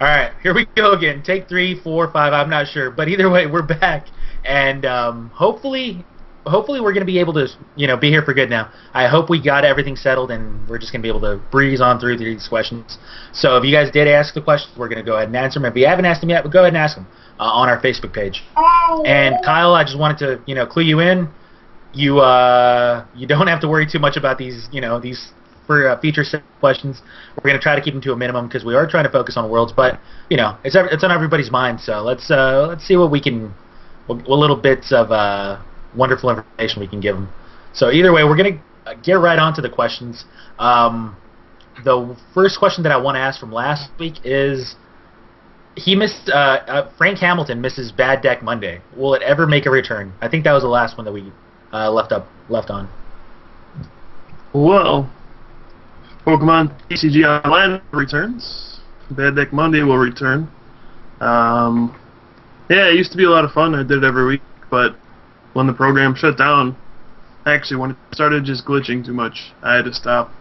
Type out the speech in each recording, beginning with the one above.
All right, here we go again. Take 3, 4, 5. I'm not sure, but either way, we're back, and hopefully we're gonna be able to, be here for good now. I hope we got everything settled, and we're just gonna be able to breeze on through these questions. So if you guys did ask the questions, we're gonna go ahead and answer them. If you haven't asked them yet, go ahead and ask them on our Facebook page. And Kyle, I just wanted to, clue you in. You don't have to worry too much about these, these for feature set questions. We're gonna try to keep them to a minimum because we are trying to focus on worlds, but it's on everybody's mind. So let's see what little bits of wonderful information we can give them. So either way, we're gonna get right on to the questions. The first question that I want to ask from last week is, he missed Frank Hamilton misses Bad Deck Monday. Will it ever make a return? I think that was the last one that we left on. Well, Pokemon TCG Online returns. Bad Deck Monday will return. Yeah, it used to be a lot of fun. I did it every week, but when the program shut down, actually when it started just glitching too much, I had to stop.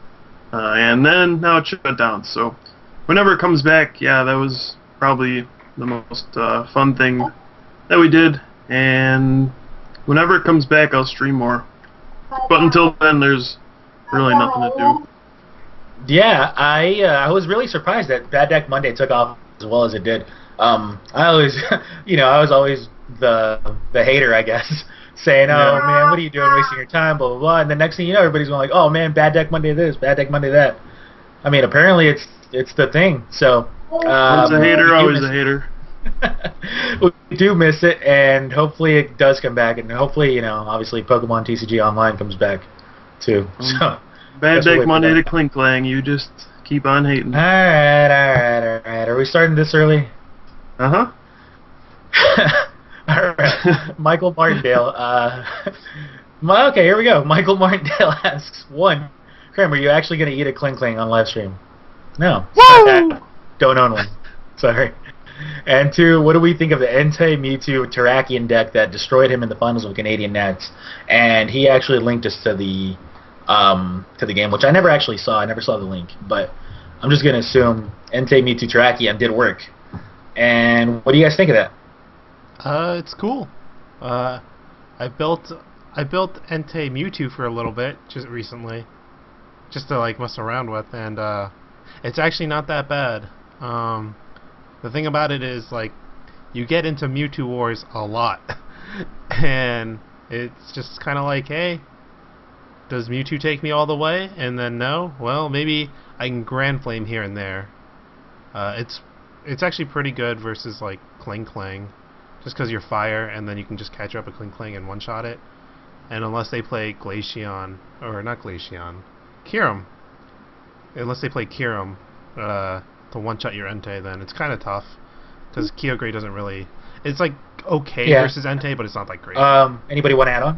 And then now it shut down. So whenever it comes back, yeah, that was probably the most fun thing that we did. And whenever it comes back, I'll stream more. But until then, there's really nothing to do. Yeah, I was really surprised that Bad Deck Monday took off as well as it did. I always, I was always the hater, I guess, saying, "Oh man, what are you doing, wasting your time?" Blah blah blah. And the next thing you know, everybody's going like, "Oh man, Bad Deck Monday this, Bad Deck Monday that." I mean, apparently it's the thing. So once a hater, always a hater. We do miss it, and hopefully it does come back, and hopefully, obviously Pokemon TCG Online comes back too. So Bad Deck Monday to Clink Clang, you just keep on hating. All right. Are we starting this early? Uh-huh. All right. Michael Martindale. Okay, here we go. Michael Martindale asks, 1, Crim, are you actually going to eat a Clink Clang on live stream? No. Don't own one. Sorry. And 2, what do we think of the Entei Mewtwo Terrakion deck that destroyed him in the finals of Canadian Nats? And he actually linked us to the game, which I never actually saw. I never saw the link, but I'm just gonna assume Entei Mewtwo Terrakion did work. And what do you guys think of that? It's cool. I built Entei Mewtwo for a little bit just recently, just to like mess around with, and it's actually not that bad. The thing about it is, like, you get into Mewtwo Wars a lot, and it's just kind of like, hey, does Mewtwo take me all the way? And then no, well, maybe I can Grand Flame here and there. It's actually pretty good versus like Cling Clang, just because you're fire, and then you can just catch up a Cling Clang and one-shot it. And unless they play Glaceon, or not Glaceon, Kyurem. Unless they play Kyurem to one-shot your Entei, then it's kind of tough, because Kyogre doesn't really... It's like okay versus Entei, but it's not like great. Anybody want to add on?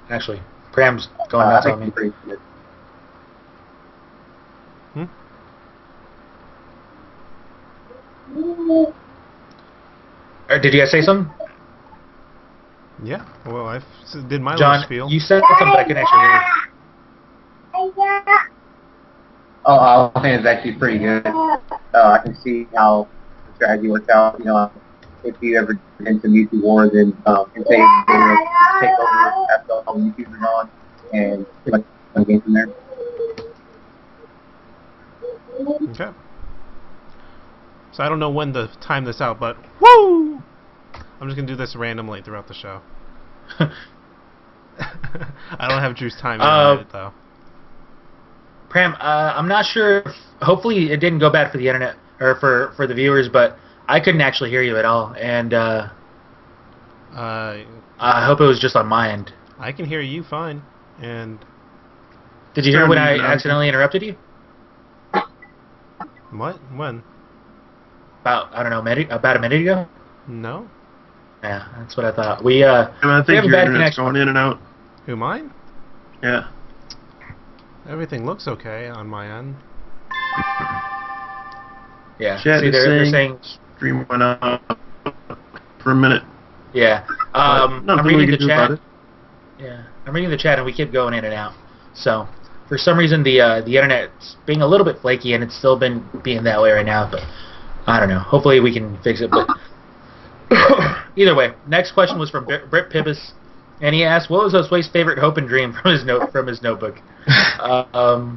Actually, Pram's going nuts on me. Or did you guys say something? Yeah, well, I did my John, little spiel. you said something, but I couldn't actually hear you. Oh, I think it's actually pretty good. I can see how the strategy works out. If you ever get into Mewtwo Wars and say take over after all Mewtwo's are gone, and pretty much one game from there. Okay. So I don't know when to time this out, but woo! I'm just gonna do this randomly throughout the show. I don't have Drew's timing on it though. Pram, I'm not sure if, hopefully it didn't go bad for the internet, or for the viewers, but I couldn't actually hear you at all, and I hope it was just on my end. I can hear you fine, and... Did you hear when I accidentally interrupted you? What? When? About, I don't know, about a minute ago? No. Yeah, that's what I thought. I think your internet's going in and out. Who, mine? Yeah. Everything looks okay on my end. Yeah. Chat see, they're saying stream went out for a minute. Yeah. I'm nothing reading we can the do chat. about it. Yeah. I'm reading the chat, and we keep going in and out. So for some reason the internet's being a little bit flaky, and it's still been being that way right now. But I don't know. Hopefully we can fix it. But either way, next question was from Britt Pibis, and he asked, "What was Josue's favorite hope and dream from his notebook?" All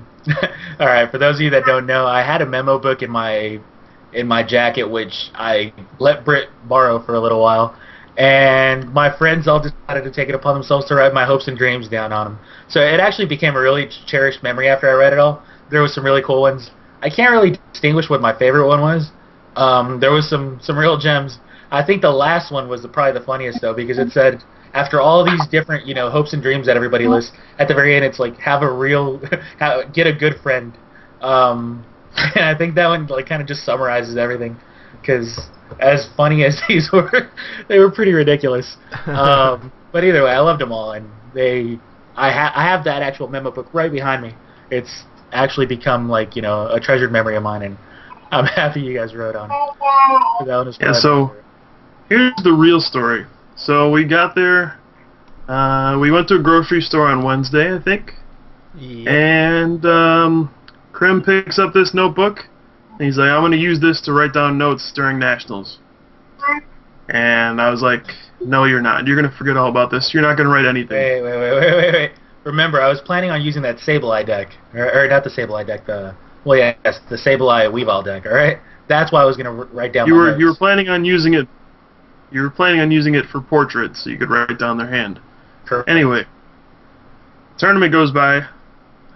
right. For those of you that don't know, I had a memo book in my jacket, which I let Britt borrow for a little while. And my friends all decided to take it upon themselves to write my hopes and dreams down on them. So it actually became a really cherished memory after I read it all. There was some really cool ones. I can't really distinguish what my favorite one was. There was some real gems. I think the last one was probably the funniest, though, because it said, after all these different, hopes and dreams that everybody lists, at the very end it's like, get a good friend. And I think that one kind of just summarizes everything, because as funny as these were, they were pretty ridiculous. But either way, I loved them all, and I have that actual memo book right behind me. It's actually become a treasured memory of mine, and I'm happy you guys wrote on it. That one was so here's the real story. So we got there, we went to a grocery store on Wednesday, I think, and Crim picks up this notebook. And he's like, I'm going to use this to write down notes during nationals. And I was like, no, you're not. You're going to forget all about this. You're not going to write anything. Wait. Remember, I was planning on using that Sableye deck. Or not the Sableye deck, the Sableye Weavile deck, alright? That's why I was going to write down my notes. You were planning on using it. You were planning on using it for portraits, so you could write down their hand. Correct. Anyway, tournament goes by.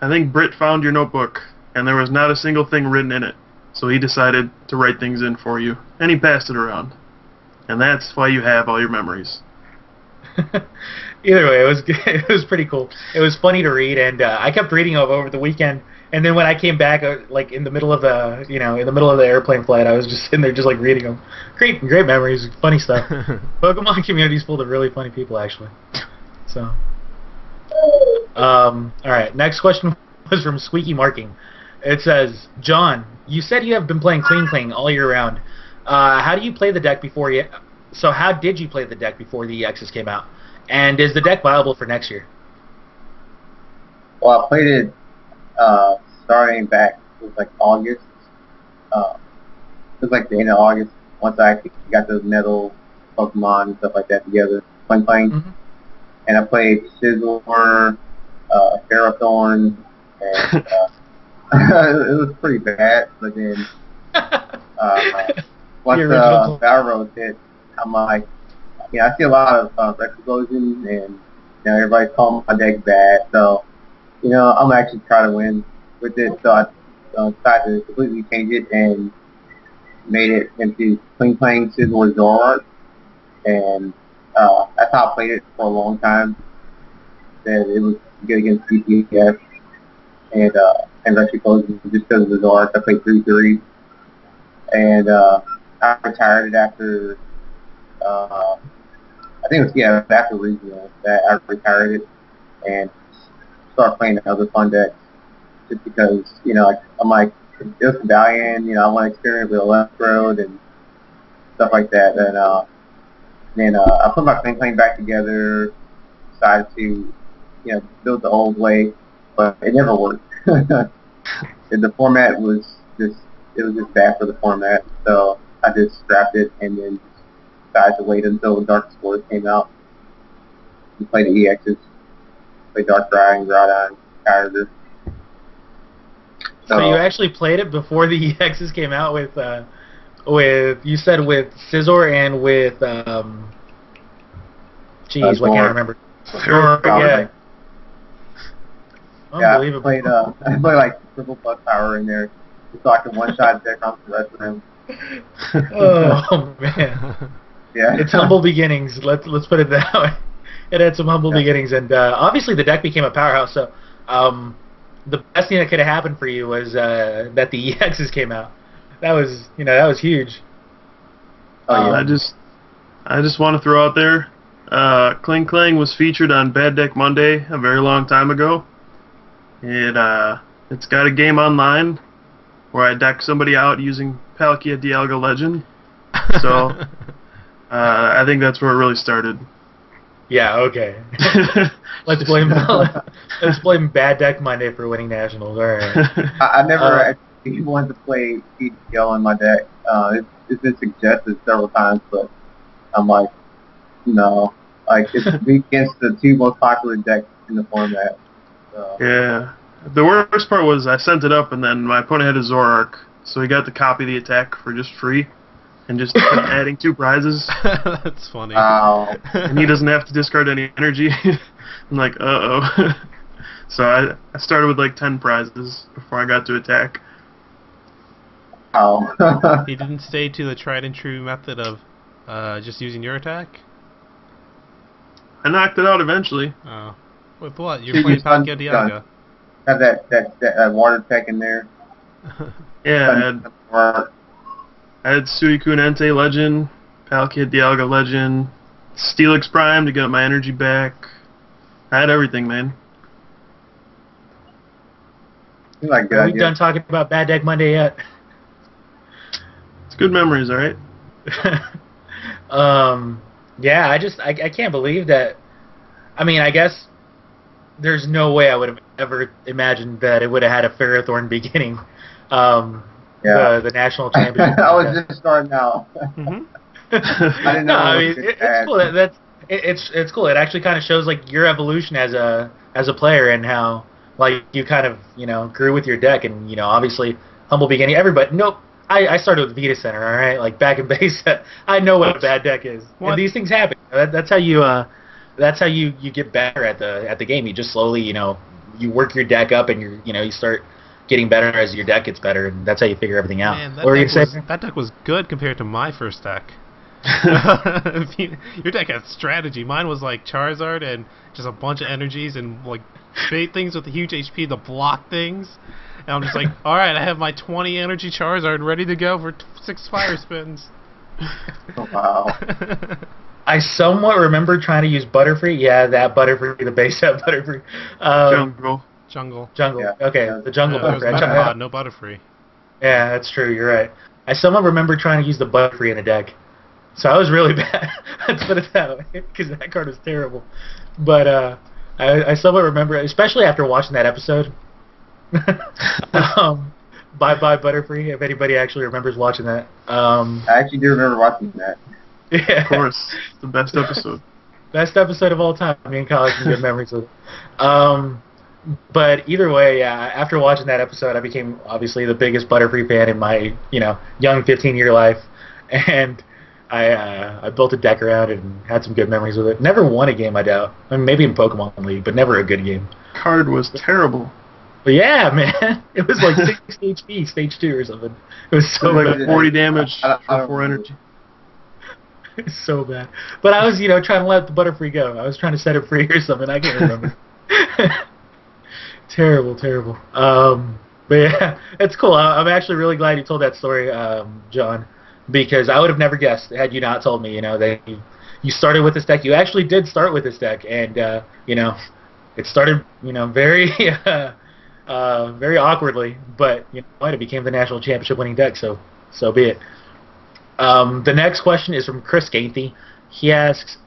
I think Britt found your notebook, and there was not a single thing written in it. So he decided to write things in for you, and he passed it around. And that's why you have all your memories. Either way, it was pretty cool. It was funny to read, and I kept reading them over the weekend. And then when I came back, in the middle of the airplane flight, I was just sitting there, just reading them. Great memories, funny stuff. Pokemon community's full of really funny people, actually. So, all right. Next question was from Squeaky Marking. It says, John, you said you have been playing Cling all year round. How do you play the deck before you? So how did you play the deck before the EXs came out? And is the deck viable for next year? Well, I played it starting back. It was August. It was the end of August. Once I actually got those metal Pokemon and stuff like that together, playing. Mm-hmm. And I played Scizor, Ferrothorn, and it was pretty bad. But then once Valrose hit, I'm like, I see a lot of Rex Explosion, and everybody's calling my deck bad. So, I'm actually trying to win with it. So I decided to completely change it and made it into Cling Scizor Zoroark, and that's how I played it for a long time. That it was good against DPS and Rex Explosion just because of the Zoroark. I played 3-3, and I retired it after. I think it was after regional that I retired it and started playing other fun decks just because I'm like, it was Valiant, I want to experiment with Electrode and stuff like that. And then I put my Cling back together, decided to build the old way, but it never worked. The format was just bad for the format, so I just scrapped it and then decided to wait until Dark Explorers came out and play the EXs. Play Darkrai and Groudon, Kyogre. So you actually played it before the EXs came out with you said with Scizor and with what can't I remember? Yeah. Unbelievable. Yeah, I played triple plus power in there so I could one-shot deck off the rest of them. Oh man. Yeah. It's humble beginnings. Let's put it that way. It had some humble beginnings, and obviously the deck became a powerhouse. So the best thing that could have happened for you was that the EXs came out. That was huge. I just want to throw out there, Cling was featured on Bad Deck Monday a very long time ago. It's got a game online where I deck somebody out using Palkia Dialga Legend. So I think that's where it really started. Yeah, okay. let's blame Bad Deck Monday for winning nationals. All right. I never actually wanted to play PGL on my deck. It's been suggested several times, but I'm like, no. Like, it's against the two most popular decks in the format. So. Yeah. The worst part was I sent it up, and then my opponent had a Zoroark, so he got to copy the attack for just free, and just kept adding 2 prizes. That's funny. And he doesn't have to discard any energy. I'm like, uh-oh. So I started with like 10 prizes before I got to attack. Wow. He didn't stay to the tried and true method of just using your attack? I knocked it out eventually. Oh. With what? You're playing Palkia Dialga. Have that water tech in there. Yeah, I had Suicune Entei Legend, Palkia Dialga Legend, Steelix Prime to get my energy back. I had everything, man. Seems like a good Are we idea. done talking about Bad Deck Monday yet? It's good memories, alright? Yeah, I can't believe that. I mean, I guess there's no way I would have ever imagined that it would have had a Ferrothorn beginning. Yeah. The national championship. I was just starting out. Mm-hmm. I didn't know. No, I it mean was it's cool. It's cool. It actually kind of shows like your evolution as a player and how like you kind of grew with your deck and obviously humble beginning. Everybody, nope. I started with Vita Center, all right, like back in base set. I know what a bad deck is, and these things happen. That's how you get better at the game. You just slowly you work your deck up and you start getting better as your deck gets better, and that's how you figure everything out. Man, what were you gonna say? That deck was good compared to my first deck. Your deck had strategy. Mine was like Charizard and just a bunch of energies and like bait things with a huge HP to block things. And I'm just like, all right, I have my 20 energy Charizard ready to go for 6 fire spins. Oh, wow. I somewhat remember trying to use Butterfree. Yeah, that Butterfree, the base set Butterfree. Jungle. Jungle. Okay, the jungle There was Butterfree. Metapod, no Butterfree. Yeah, that's true. You're right. I somewhat remember trying to use the Butterfree in a deck. So I was really bad. Let's put it that way, because that card was terrible. But I somewhat remember, especially after watching that episode. Bye Bye Butterfree, if anybody actually remembers watching that. I actually do remember watching that. Yeah. Of course. The best episode. Best episode of all time. Me and Kyle can good memories of it. But either way, yeah, after watching that episode, I became obviously the biggest Butterfree fan in my young 15-year life. And I built a deck around it and had some good memories with it. Never won a game, I doubt. I mean, maybe in Pokemon League, but never a good game. Card was terrible. But yeah, man, it was like 60 HP, stage 2 or something. It was so like bad. 40 damage I for 4 energy. It's so bad. But I was, trying to let the Butterfree go. I was trying to set it free or something. I can't remember. Terrible. But yeah, it's cool. I'm actually really glad you told that story, John, because I would have never guessed had you not told me. That you started with this deck. You actually did start with this deck, and it started, very. Very awkwardly, but it became the national championship winning deck, so be it. The next question is from Chris Gainty. He asks,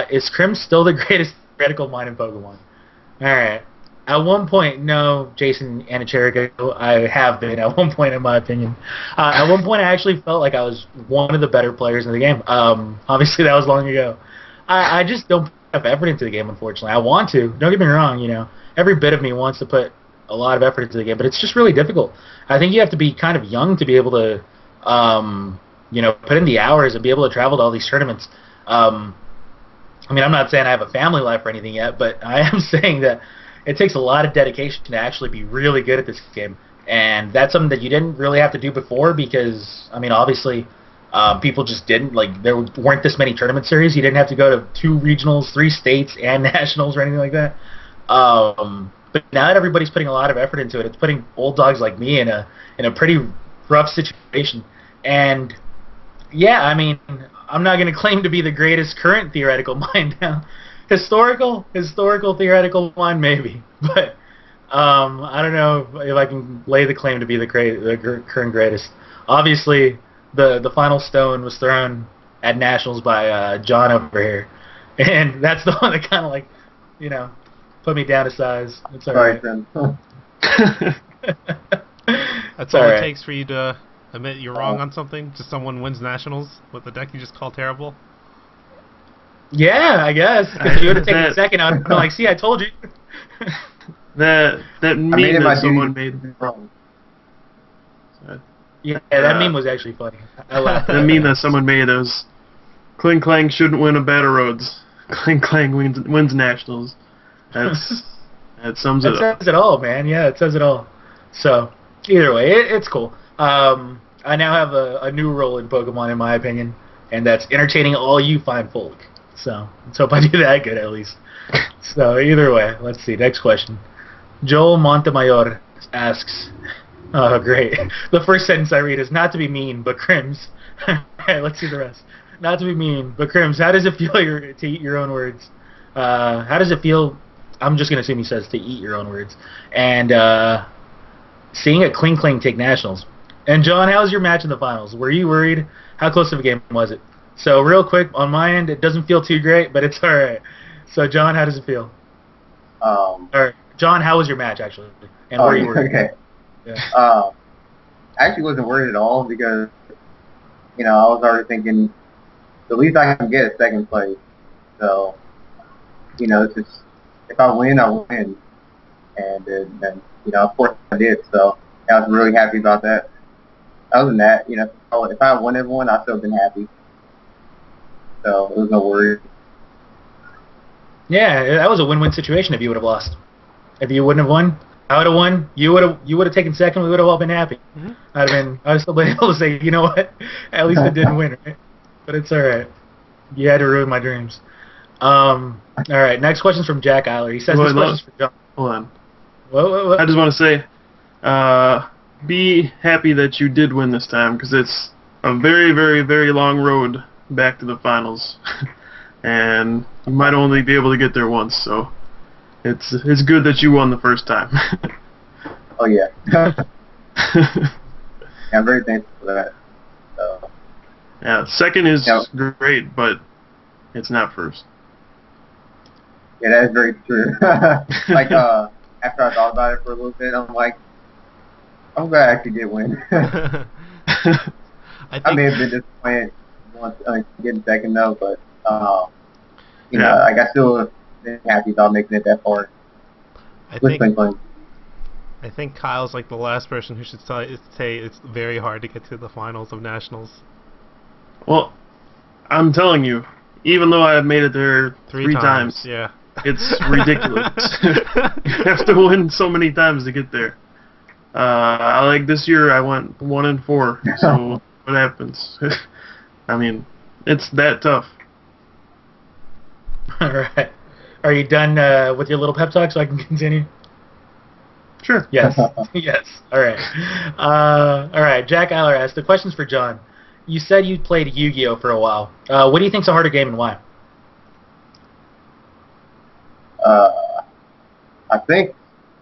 is Crim still the greatest theoretical mind in Pokemon? Alright. At one point, no, Jason Anicherico, I have been at one point in my opinion. At one point I actually felt like I was one of the better players in the game. Obviously that was long ago. I just don't put enough effort into the game, unfortunately. I want to. Don't get me wrong, every bit of me wants to put a lot of effort into the game, but it's just really difficult. I think you have to be kind of young to be able to, put in the hours and be able to travel to all these tournaments. I mean, I'm not saying I have a family life or anything yet, but I am saying that it takes a lot of dedication to actually be really good at this game, and that's something that you didn't really have to do before because, I mean, obviously, people just didn't, there weren't this many tournament series. You didn't have to go to 2 regionals, 3 states, and nationals or anything like that. But now that everybody's putting a lot of effort into it, it's putting old dogs like me in a pretty rough situation. And yeah, I mean, I'm not going to claim to be the greatest current theoretical mind now. Historical theoretical mind, maybe. But I don't know if I can lay the claim to be the current greatest. Obviously, the final stone was thrown at nationals by John over here. And that's the one that kind of like, you know, put me down a size. It's all Sorry, right. Crim. That's all it alright. takes for you to admit you're wrong on something? Just someone wins nationals with the deck you just call terrible? Yeah, I guess. Because you would have taken a second, I'd be like, see, I told you. That meme I made it my that someone duty. made. Yeah, that meme was actually funny. I laughed. The meme that someone made was Kling Klang shouldn't win a Battle Roads. Kling Klang wins nationals. That sums it That up. says it all, man. Yeah, it says it all. So, either way, it's cool. I now have a new role in Pokemon, in my opinion, and that's entertaining all you fine folk. So, let's hope I do that good, at least. So, either way, let's see. Next question. Joel Montemayor asks, oh, great. The first sentence I read is, not to be mean, but Crims. Alright, let's see the rest. Not to be mean, but Crims, how does it feel to eat your own words? How does it feel, I'm just going to assume he says to eat your own words, and seeing a Kling Kling take nationals. And John, how was your match in the finals? Were you worried? How close of a game was it? So real quick, on my end, it doesn't feel too great, but it's alright. So John, how does it feel? Or John, how was your match actually? And were you worried? Okay. Yeah. I actually wasn't worried at all because, I was already thinking the least I can get is second place. So, it's just, if I win, I win. And then, of course I did. So I was really happy about that. Other than that, if I won everyone, I still been happy. So there was no worry. Yeah, that was a win-win situation if you would have lost. If you wouldn't have won, I would have won. You would have taken second. We would have all been happy. Mm-hmm. I would still been able to say, you know what? At least it didn't win, right? But it's all right. You had to ruin my dreams. All right. Next question's from Jack Eiler. He says this question's for John. Hold on. What? I just want to say, be happy that you did win this time, because it's a very, very, very long road back to the finals, and you might only be able to get there once. So it's good that you won the first time. Oh yeah. I'm very thankful for that. So. Yeah, second is great, but it's not first. Yeah, that is very true. Like after I thought about it for a little bit, I'm like, I'm glad I actually did win. I may have been disappointed once getting second though, but you know, like I still been happy about making it that far. I think Kyle's like the last person who should say it's very hard to get to the finals of nationals. Well, I'm telling you, even though I've made it there three times, yeah, it's ridiculous. You have to win so many times to get there. Like this year, I went 1-4. So what happens? I mean, it's that tough. All right. Are you done with your little pep talk so I can continue? Sure. Yes. Yes. All right. All right. Jack Eiler asked, the question's for John. You said you played Yu-Gi-Oh for a while. What do you think's a harder game and why? I think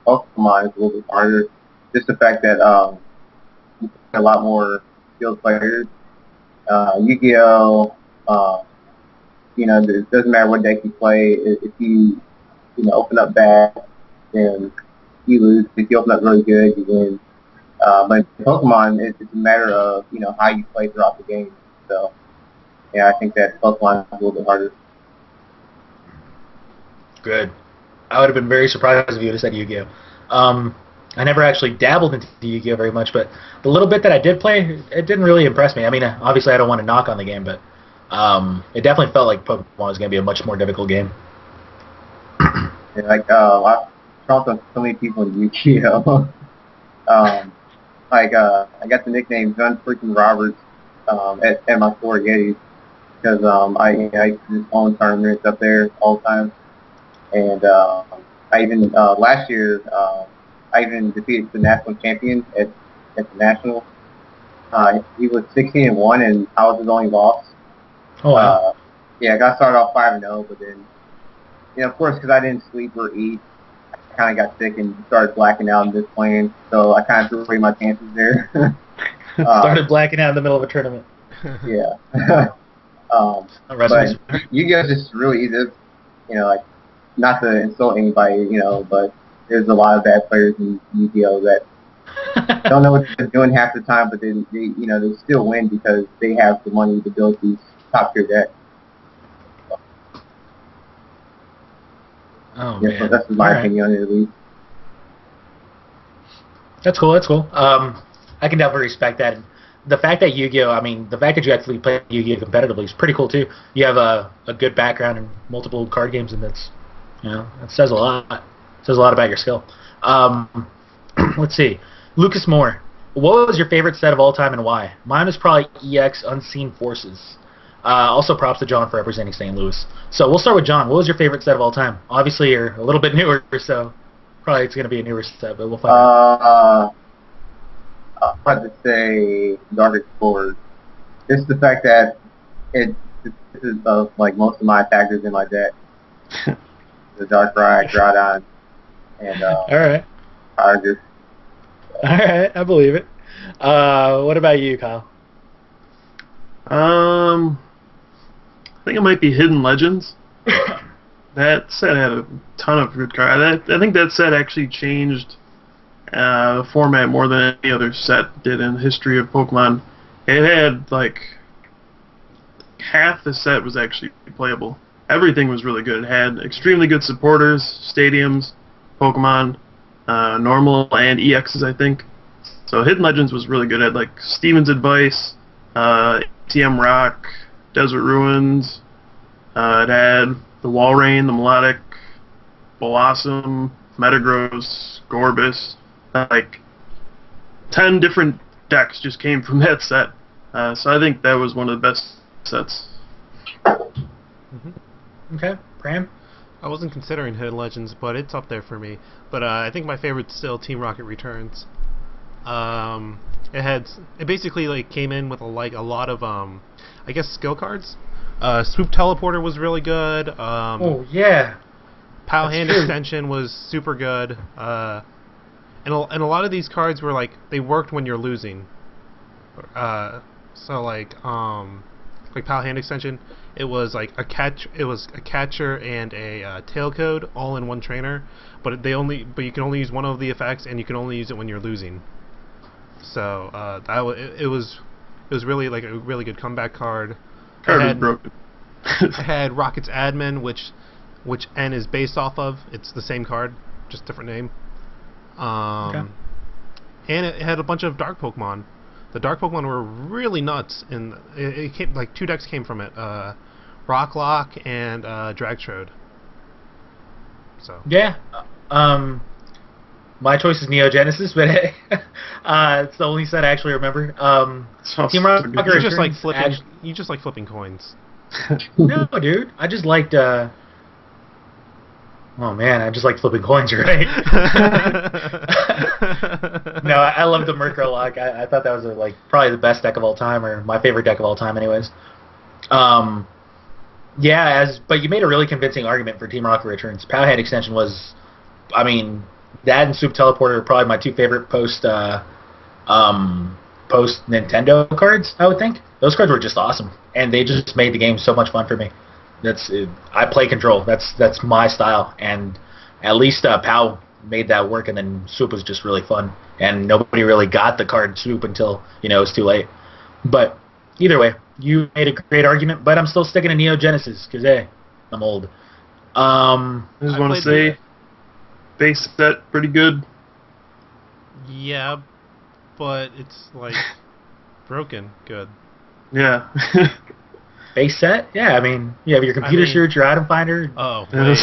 Pokemon is a little bit harder. Just the fact that you play a lot more skilled players. Yu-Gi-Oh, you know, it doesn't matter what deck you play. If you open up bad, then you lose. If you open up really good, you win. But in Pokemon, it's a matter of how you play throughout the game. So yeah, I think that Pokemon is a little bit harder. Good. I would have been very surprised if you would have said Yu-Gi-Oh. I never actually dabbled into Yu-Gi-Oh very much, but the little bit that I did play, it didn't really impress me. I mean, obviously I don't want to knock on the game, but it definitely felt like Pokemon was going to be a much more difficult game. Yeah, like I've talked to so many people in Yu-Gi-Oh. Like I got the nickname Gun Freaking Roberts at my store Yetis because I just own tournaments up there all the time, and I even last year I even defeated the national champion at the national. He was 16-1 and I was his only loss. Oh wow. Yeah, I got started off 5-0, but then of course because I didn't sleep or eat, I kind of got sick and started blacking out and just playing. So I kind of threw away my chances there. Started blacking out in the middle of a tournament. Yeah. But Yu-Gi-Oh is just really easy. You know, like not to insult anybody, you know, but there's a lot of bad players in Yu-Gi-Oh that don't know what they're doing half the time, but you know, they still win because they have the money to build these top tier decks. Oh yeah, man, so that's my opinion on it at least. That's cool. That's cool. I can definitely respect that. The fact that Yu-Gi-Oh, I mean, the fact that you actually play Yu-Gi-Oh competitively is pretty cool too. You have a good background in multiple card games, and that's, you know, that says a lot. It says a lot about your skill. Let's see, Lucas Moore. What was your favorite set of all time and why? Mine was probably EX Unseen Forces. Also, props to John for representing St. Louis. So we'll start with John. What was your favorite set of all time? Obviously, you're a little bit newer, so probably it's going to be a newer set, but we'll find out. I'd have to say Dark Explorers. Just the fact that this is like most of my attackers in my deck. The Dark Ride, Groudon, and all right. Argus. All right, I believe it. What about you, Kyle? I think it might be Hidden Legends. That set had a ton of good cards. I think that set actually changed the format more than any other set did in the history of Pokemon. It had like half the set was actually playable. Everything was really good. It had extremely good supporters, stadiums, Pokemon, normal and EXs, I think. So Hidden Legends was really good. It had like Steven's Advice, ATM Rock, Desert Ruins. It had the Walrein, the Melodic, Blossom, Metagross, Gorbis. Like 10 different decks just came from that set. So I think that was one of the best sets. Okay, Pram? I wasn't considering Hidden Legends, but it's up there for me. But I think my favorite's still Team Rocket Returns. It basically like came in with a lot of I guess skill cards. Swoop Teleporter was really good. Oh yeah. Pow Hand Extension was super good. And a lot of these cards were like they worked when you're losing. So like Pow Hand Extension, it was like a catcher and a tail code all in one trainer, but you can only use one of the effects and you can only use it when you're losing. So it was really like a really good comeback card. Card was broken. It had Rocket's Admin, which N is based off of. It's the same card, just different name. Okay. And it had a bunch of dark Pokemon. The dark Pokemon were really nuts, and it came like 2 decks came from it: Rocklock and Dragtrode. So yeah, my choice is Neo Genesis, but it's the only set I actually remember. Team Rocket you just like flipping. You just like flipping coins. No, dude, I just liked. Oh man, I just like flipping coins, right? No, I love the Murkrow. I thought that was like probably the best deck of all time, or my favorite deck of all time, anyways. Yeah, but you made a really convincing argument for Team Rocket Returns. Pow Hand Extension was, I mean, that and Swoop Teleporter are probably my 2 favorite post Nintendo cards. I would think those cards were just awesome, and they just made the game so much fun for me. I play Control. That's my style, and at least Pow made that work, and then Swoop was just really fun, and nobody really got the card Swoop until it was too late. But either way, you made a great argument, but I'm still sticking to Neo Genesis because hey, I'm old. I just want to say, base set pretty good. Yeah, but it's like broken good. Yeah. Base set? Yeah, I mean, you have your computer search, your item finder. Oh, wait.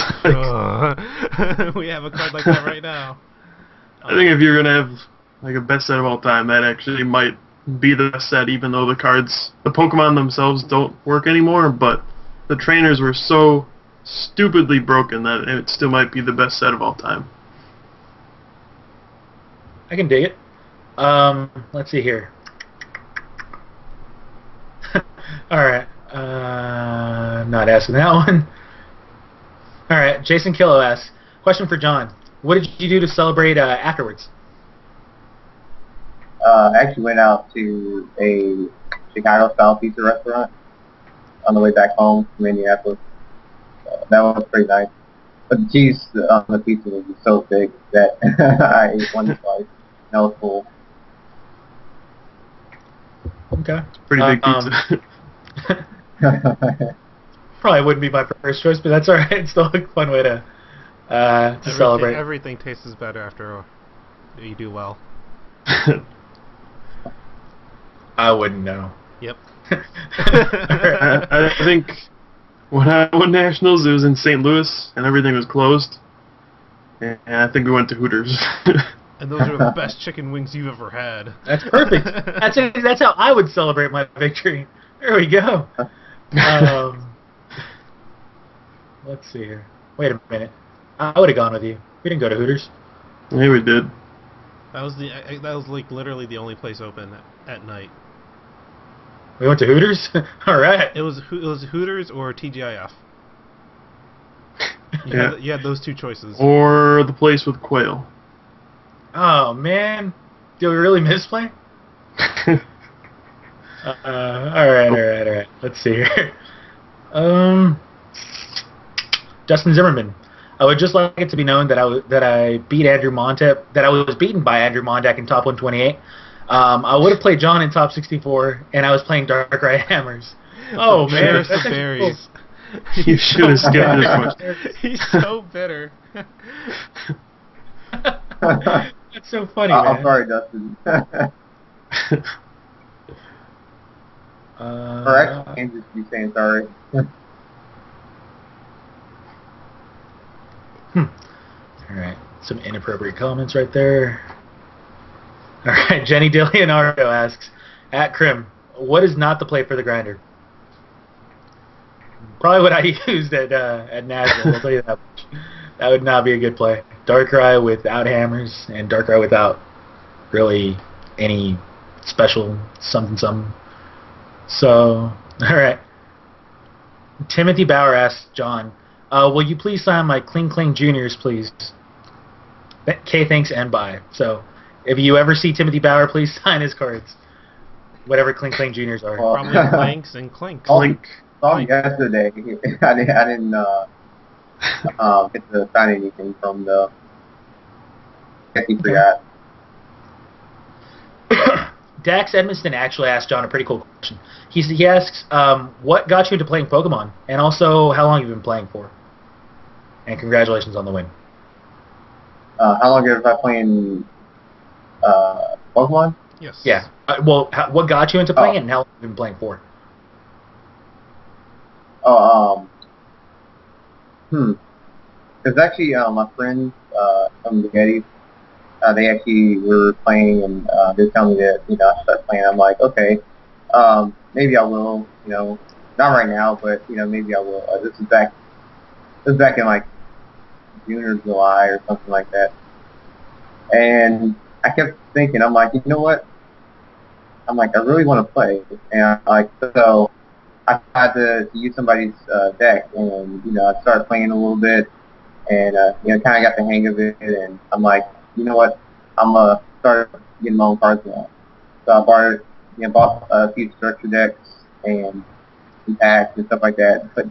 We have a card like that right now. I think if you're going to have like a best set of all time, that actually might be the best set, even though the Pokemon themselves don't work anymore, but the trainers were so stupidly broken that it still might be the best set of all time. I can dig it. Let's see here. Alright. Not asking that one. Alright, Jason Killo asks, question for John. What did you do to celebrate afterwards? I actually went out to a Chicago-style pizza restaurant. on the way back home from Indianapolis. That was pretty nice. But the cheese on the pizza was just so big that I ate one slice. That was full. Okay. Pretty big pizza. Probably wouldn't be my first choice, but that's all right. It's still a fun way to celebrate. Everything tastes better after you do well. I wouldn't know. Yep. I think when I won Nationals, it was in St. Louis, and everything was closed. And I think we went to Hooters. And those are the best chicken wings you've ever had. That's perfect. That's how I would celebrate my victory. There we go. Let's see here. Wait a minute. I would have gone with you. We didn't go to Hooters. Yeah, we did. That was like literally the only place open at night. We went to Hooters? All right. It was Hooters or TGIF. You had those two choices. Or the place with quail. Oh, man. Do we really misplay? All right. Let's see here. Justin Zimmerman. I would just like it to be known that I beat Andrew Montep, that I was beaten by Andrew Montek in top 128. I would have played John in top 64, and I was playing Darkrai Hammers. Oh man, that's the berries. You should have skipped this one. He's so bitter. That's so funny, man. I'm sorry, Dustin. Or actually, I can't just be saying sorry. Alright, some inappropriate comments right there. Alright, Jenny DeLeonardo asks, at Crim, what is not the play for the grinder? Probably what I used at Nashville, I'll tell you that much. That would not be a good play. Darkrai without hammers, and Darkrai without really any special something. So, alright. Timothy Bauer asks John, will you please sign my Kling Kling Juniors, please? K, thanks, and bye. So, if you ever see Timothy Bauer, please sign his cards. Whatever Kling Kling Juniors are. Probably Clanks and Clinks. Clink. Saw him yesterday. I didn't get to sign anything from the. I guess he forgot. Dax Edmiston actually asked John a pretty cool question. He asks, what got you into playing Pokemon? And also, how long have you been playing for? And congratulations on the win. How long have I been playing Pokemon? Yes. Yeah. What got you into playing it, and how long have you been playing for? There's actually my friends from the Getty. They actually were playing, and they told me that I should start playing. I'm like, okay, maybe I will. Not right now, but maybe I will. This is back in like June or July or something like that. And I kept thinking, I'm like, you know what? I'm like, I really want to play, and so I had to use somebody's deck, and I started playing a little bit, and kind of got the hang of it, and I'm like, you know what? I'm gonna start getting my own cards now. So I bought a few structure decks and some packs and stuff like that. Put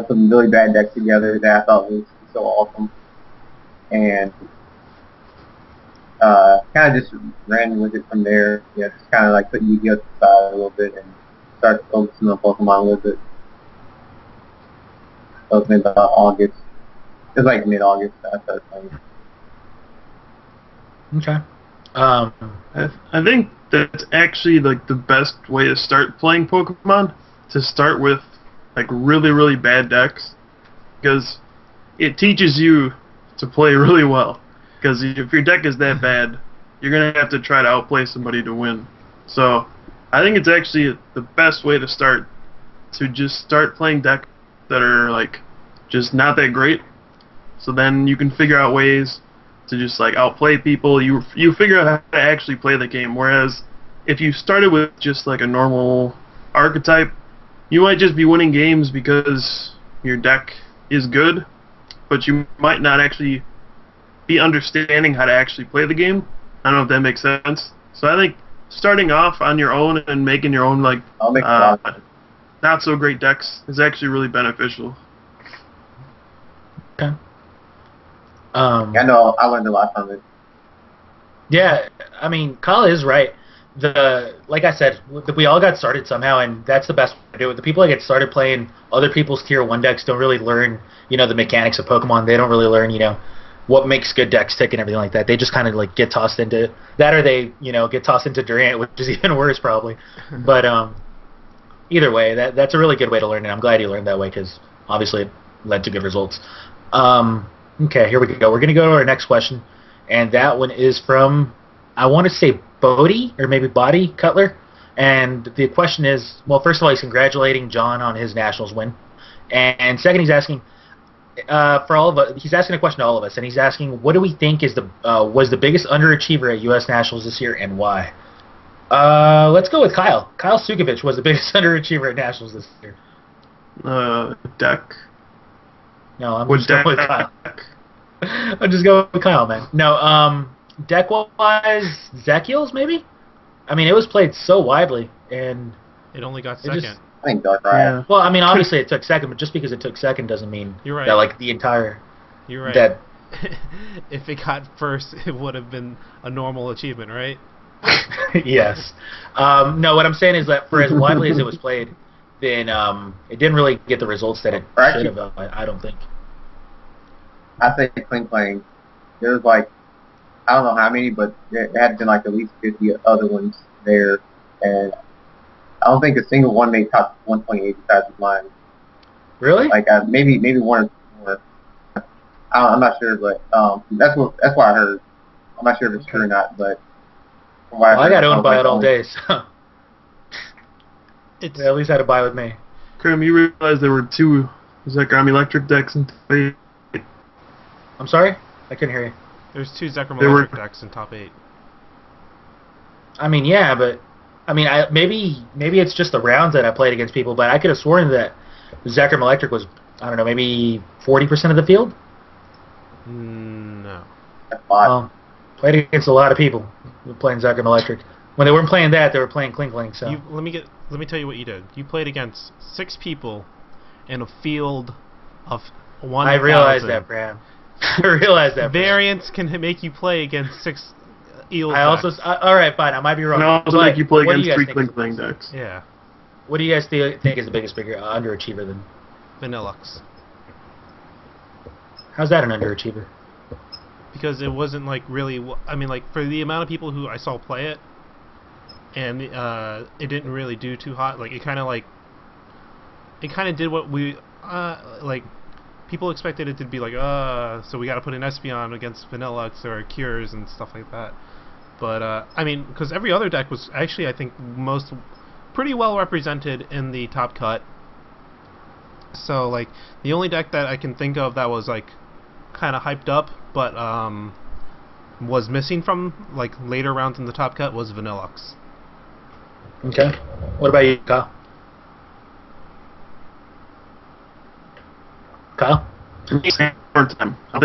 some really bad decks together that I thought was so awesome, and kind of just ran with it from there. Just kind of like put Yu-Gi-Oh! To the side a little bit and start focusing on Pokemon a little bit. So it was about August. It was like mid-August that I started playing. Okay. I think that's actually like the best way to start playing Pokemon, to start with like really, really bad decks, because it teaches you to play really well. Because if your deck is that bad, you're gonna have to try to outplay somebody to win. So I think it's actually the best way to start, to just start playing decks that are like just not that great. So then you can figure out ways to just like outplay people. You figure out how to actually play the game. Whereas if you started with just like a normal archetype, you might just be winning games because your deck is good, but you might not actually be understanding how to actually play the game. I don't know if that makes sense. So I think starting off on your own and making your own like not so great decks is actually really beneficial. Okay. I know I learned a lot from it. Yeah, I mean, Kyle is right. Like I said, we all got started somehow, and that's the best way to do it. The people that get started playing other people's tier 1 decks don't really learn, the mechanics of Pokemon. They don't really learn, what makes good decks tick and everything like that. They just kind of like get tossed into that, or they, get tossed into Durant, which is even worse probably. But either way, that's a really good way to learn it. I'm glad you learned that way because obviously it led to good results. Okay, here we go. We're gonna go to our next question, and that one is from, I want to say Bodie or maybe Body Cutler, and the question is, well, first of all, he's congratulating John on his Nationals win, and second, he's asking for all of us. He's asking a question to all of us, and he's asking, what do we think is was the biggest underachiever at U.S. Nationals this year, and why? Let's go with Kyle. Kyle Sukovich was the biggest underachiever at Nationals this year. Deck. No, I'm just going with Kyle. I'm just going with Kyle, man. No, deck-wise, Zekiel's maybe? I mean, it was played so widely, and It only got second. I think Dark Riot. Yeah. Well, I mean, obviously it took second, but just because it took second doesn't mean You're right. that, like, the entire... You're right. That, If it got first, it would have been a normal achievement, right? yes. No, what I'm saying is that for as widely as it was played, then it didn't really get the results that it should have, I don't think. I say Cling Clang. There was like, I don't know how many, but there had been like at least 50 other ones there, and I don't think a single one made top 128 besides mine. Really? Like maybe one or two more. I'm not sure, but that's what I heard. I'm not sure if it's true or not, but from what Well, I heard, got owned by like it all day, so It's they at least had to buy with me. Crim, you realize there were 2 Zekrom Electric decks in Fate? I'm sorry? I couldn't hear you. There's 2 Zekrom There were- Electric decks in top 8. I mean, yeah, but I mean, maybe it's just the rounds that I played against people, but I could have sworn that Zekrom Electric was, I don't know, maybe 40% of the field. No. That's a lot. Well, played against a lot of people who were playing Zekrom Electric. When they weren't playing that, they were playing Clink Clink. So Let me tell you what you did. You played against 6 people in a field of 1,000. I realized that, Pram. I realized that. Pram. Variance can make you play against 6 eels. I also, all right, fine. I might be wrong. And also but make you play what do against 3 guys Cling think Clang is- decks. Yeah. What do you guys think is the biggest underachiever then? Vanillux. How's that an underachiever? Because it wasn't like really. I mean, like for the amount of people who I saw play it, and it didn't really do too hot. Like it kind of did what we like. People expected it to be like, so we got to put an Espeon against Vanillux or Cures and stuff like that. But I mean, because every other deck was actually, I think, pretty well represented in the top cut. So like the only deck that I can think of that was like kind of hyped up, but was missing from like later rounds in the top cut was Vanillux. Okay. What about you, Kyle? Kyle? Hard time. I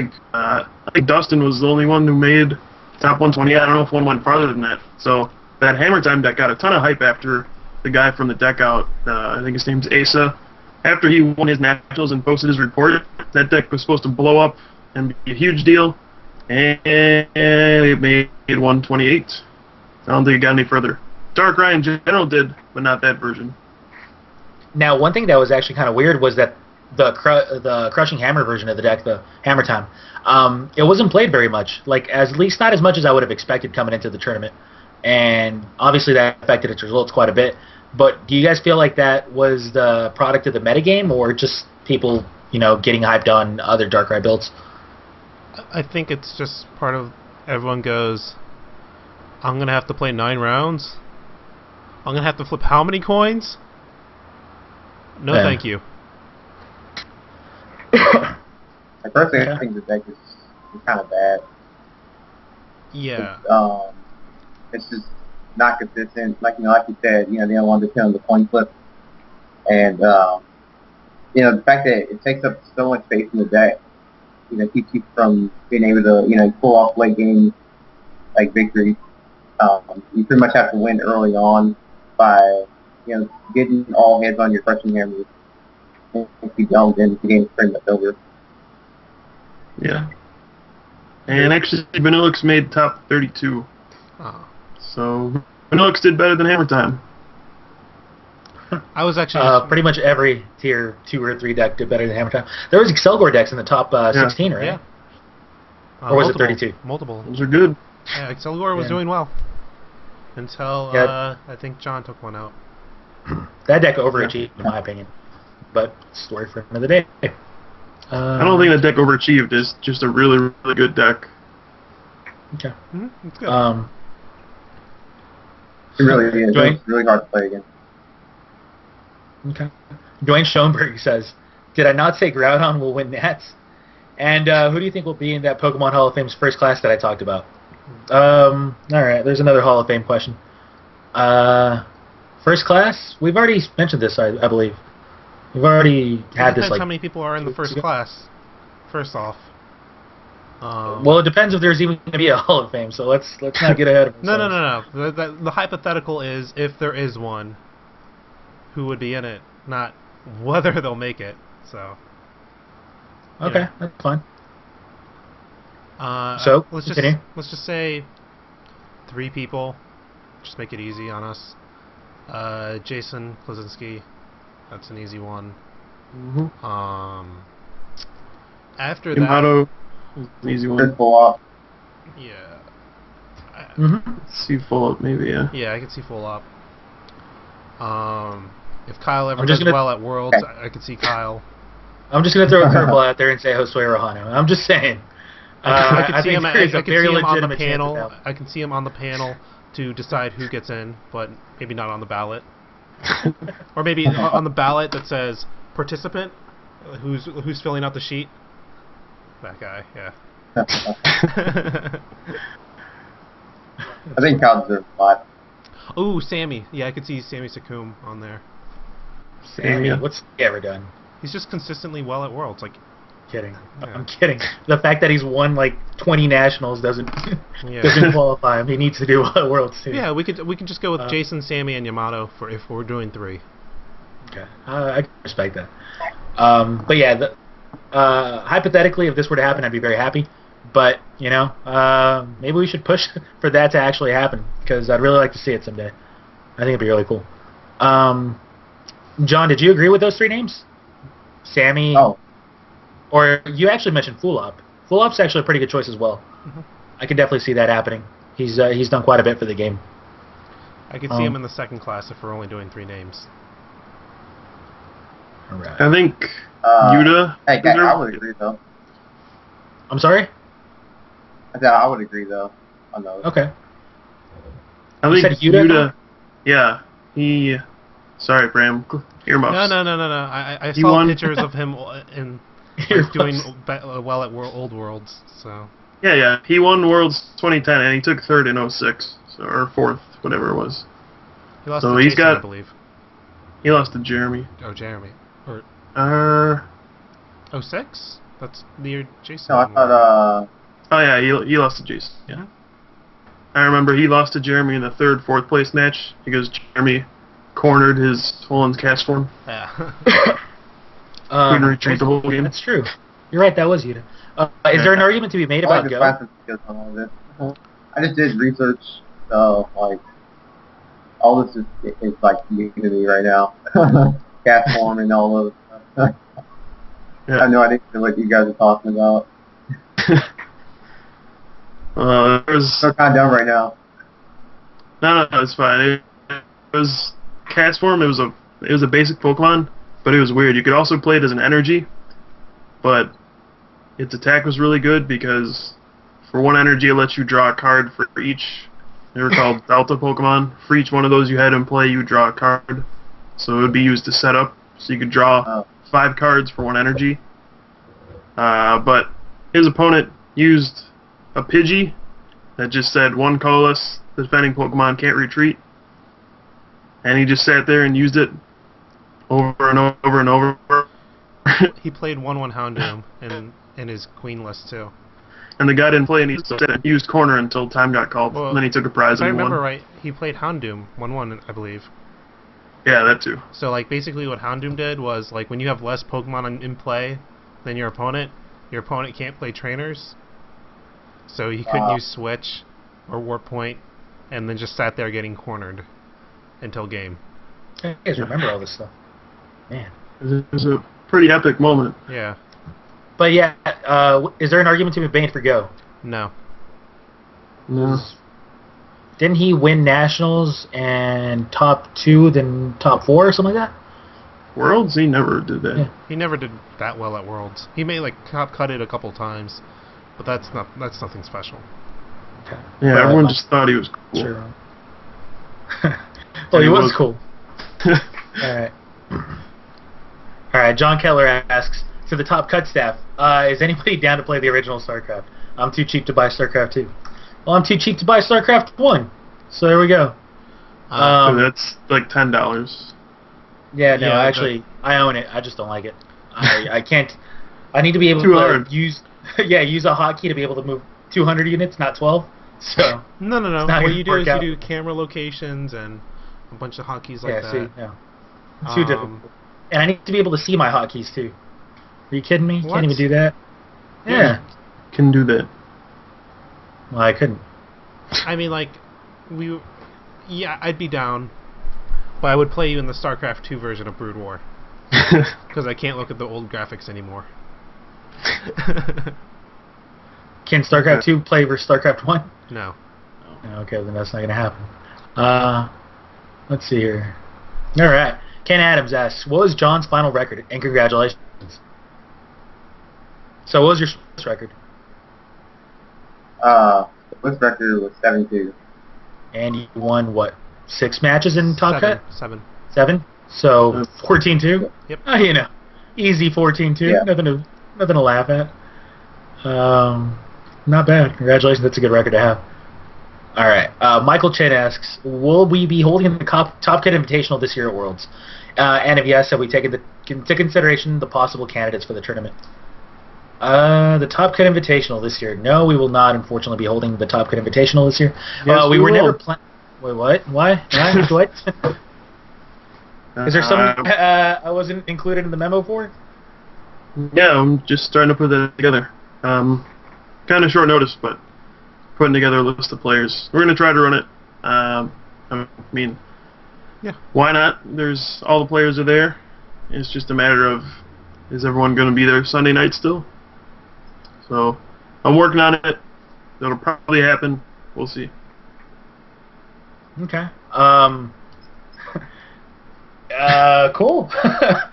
think Dustin was the only one who made top 120. I don't know if one went farther than that. So that Hammer Time deck got a ton of hype after the guy from the deck out. I think his name's Asa. After he won his Nationals and posted his report, that deck was supposed to blow up and be a huge deal, and it made 128. I don't think it got any further. Dark Ryan General did, but not that version. Now, one thing that was actually kind of weird was that the Crushing Hammer version of the deck, the Hammer Time, it wasn't played very much. Like, at least not as much as I would have expected coming into the tournament. And obviously that affected its results quite a bit. But do you guys feel like that was the product of the metagame, or just people, getting hyped on other Darkrai builds? I think it's just part of everyone goes, I'm going to have to play 9 rounds? I'm going to have to flip how many coins? No, Yeah. thank you. Like, personally, Yeah. I think the deck is kind of bad. Yeah. It's just not consistent. Like you said, they don't want to depend on the coin flip, and the fact that it takes up so much space in the deck, keeps you from being able to pull off late game like victories. You pretty much have to win early on by getting all hands on your crushing hammers. If you don't, then the game's pretty much over. Yeah. And actually, Vanillix made top 32. Oh. So, Vanillix did better than Hammer Time. I was actually pretty much every tier 2 or 3 deck did better than Hammer Time. There was Excelgor decks in the top 16, right? Yeah. Or was it Multiple- 32? Multiple. Those are good. Yeah, Excelgor was Yeah. doing well until Yeah. I think John took one out. That deck overachieved, in my opinion. But story for another day. I don't think that deck overachieved. It's just a really, really good deck. Okay. It's good. It really is. Dwayne? It's really hard to play against. Okay. Dwayne Schoenberg says, "Did I not say Groudon will win Nats?" And who do you think will be in that Pokemon Hall of Fame's first class that I talked about? All right, there's another Hall of Fame question. First class? We've already mentioned this, I believe. We've already had It this. depends Like, how many people are in the first class. First off. well, it depends if there's even going to be a Hall of Fame. So let's not get ahead of ourselves. No. The hypothetical is if there is one, who would be in it, not whether they'll make it. So. Okay, Yeah. that's fine. So continue. let's just say 3 people. Just make it easy on us. Jason Klasinski, that's an easy one. Mm-hmm. After that, Yamato is an easy one. Good full off. yeah, See full up, maybe, yeah. yeah, I can see full up. If Kyle ever I'm does just gonna- well at Worlds, I could see Kyle. I'm just going to throw a curveball out there and say Josue Rojano. I'm just saying. I could see think him. there's I a could very see him on the legitimate chance of panel. that. I can see him on the panel to decide who gets in, but maybe not on the ballot. Or maybe on the ballot that says participant, who's filling out the sheet. That guy, yeah. I think Kyle deserves 5. Ooh, Sammy. Yeah, I could see Sammy Sakum on there. Sammy, Yeah. what's he ever done? He's just consistently well at Worlds. Like, Kidding. Yeah. I'm kidding. The fact that he's won like 20 nationals doesn't yeah. doesn't qualify him. He needs to do well at Worlds too. Yeah, we could just go with Jason, Sammy, and Yamato for if we're doing 3. Okay, I can respect that. But yeah, hypothetically, if this were to happen, I'd be very happy. But you know, maybe we should push for that to actually happen because I'd really like to see it someday. I think it'd be really cool. John, did you agree with those 3 names? Sammy. Oh, Or you actually mentioned Fulop. Fulop's actually a pretty good choice as well. I can definitely see that happening. He's done quite a bit for the game. I could see him in the second class if we're only doing 3 names. All right. I think Yuta. hey, I would agree though. I'm sorry? I said I would agree though on those. Okay. I You think said Yuta? Yeah, he. Sorry, Pram. Earmuffs. No. I He saw won. pictures of him in like, doing well at Old Worlds. So Yeah. He won Worlds 2010, and he took 3rd in 06, or 4th, whatever it was. he lost So to he's Jason, I got- believe. He lost to Jeremy. Oh, Jeremy. Or Uh. 06? That's the year Jason. No, I won. thought Oh yeah, he lost to Jason. Yeah. I remember he lost to Jeremy in the 3rd, 4th place match because Jeremy cornered his Holland's cast form. Yeah. Couldn't retreat the whole game. That's true. You're right. That was Yuta. Is there an argument to be made I about like Go? the classes skills on all of this. I just did research, so like all this is like new to me right now. Cast form and all of I have no idea what you guys are talking about. There's So kind of dumb right now. no, it's fine. It was cast form. It was a basic Pokemon, but it was weird. You could also play it as an energy, but its attack was really good because for 1 energy it lets you draw a card for each. They were called Delta Pokemon. For each one of those you had in play, you would draw a card. So it would be used to set up. So you could draw 5 cards for 1 energy. But his opponent used a Pidgey that just said 1 colorless defending Pokemon can't retreat. And he just sat there and used it over and over and over. he played 1/1 Houndoom in his Queen list too. And the guy didn't play, and he used corner until time got called. Well, and then he took a prize If I and remember won. right, he played Houndoom 1/1, I believe. Yeah, that too. So like basically what Houndoom did was like when you have less Pokemon in play than your opponent can't play trainers. So he couldn't use Switch or Warp Point, and then just sat there getting cornered until game. You guys remember all this stuff, man. It was a pretty epic moment. Yeah. But yeah, is there an argument to be made for Go? No. No. Didn't he win nationals and top 2, then top 4 or something like that? Worlds? He never did that. Yeah. He never did that well at Worlds. He may like top cut it a couple times, but that's nothing special. Okay. Yeah, everyone just thought he was cool. Sure. Well, he was cool. Alright. Alright, John Keller asks, to the top cut staff, is anybody down to play the original StarCraft? I'm too cheap to buy StarCraft 2. Well, I'm too cheap to buy StarCraft 1. So there we go. So that's like $10. Yeah, no, Yeah, actually, I own it. I just don't like it. I can't. I need to be able Too to hard. use a hotkey to be able to move 200 units, not 12. So No. not What gonna you do work is out. you do camera locations and a bunch of hotkeys like that. See, no. Too difficult. And I need to be able to see my hotkeys too. Are you kidding me? What? Can't even do that. Yeah. Can do that. Well, I couldn't. I mean, like, I'd be down, but I would play you in the StarCraft 2 version of Brood War. Because I can't look at the old graphics anymore. Can StarCraft 2 play versus StarCraft 1? No. Okay, then that's not going to happen. Let's see here. All right. Ken Adams asks, what was John's final record? And congratulations. So what was your Swiss record? Swiss record was 7-2. And you won, what, 6 matches in Top Cut? 7. 7? So 14-2? Yep. Oh, you know, easy 14-2. Yeah. Nothing to laugh at. Not bad. Congratulations. That's a good record to have. All right. Michael Chen asks, will we be holding the Top Cut Invitational this year at Worlds? And if yes, have we taken into consideration the possible candidates for the tournament? The Top Cut Invitational this year. No, we will not, unfortunately, be holding the Top Cut Invitational this year. Yes, we we were will. never planning. Wait, what? Why? What? Is there something I wasn't included in the memo for? Yeah, I'm just starting to put that together. Kind of short notice, but putting together a list of players. We're going to try to run it. I mean, Yeah. Why not? There's all the players are there. It's just a matter of, is everyone going to be there Sunday night still? So I'm working on it. That'll probably happen. We'll see. Okay. Cool.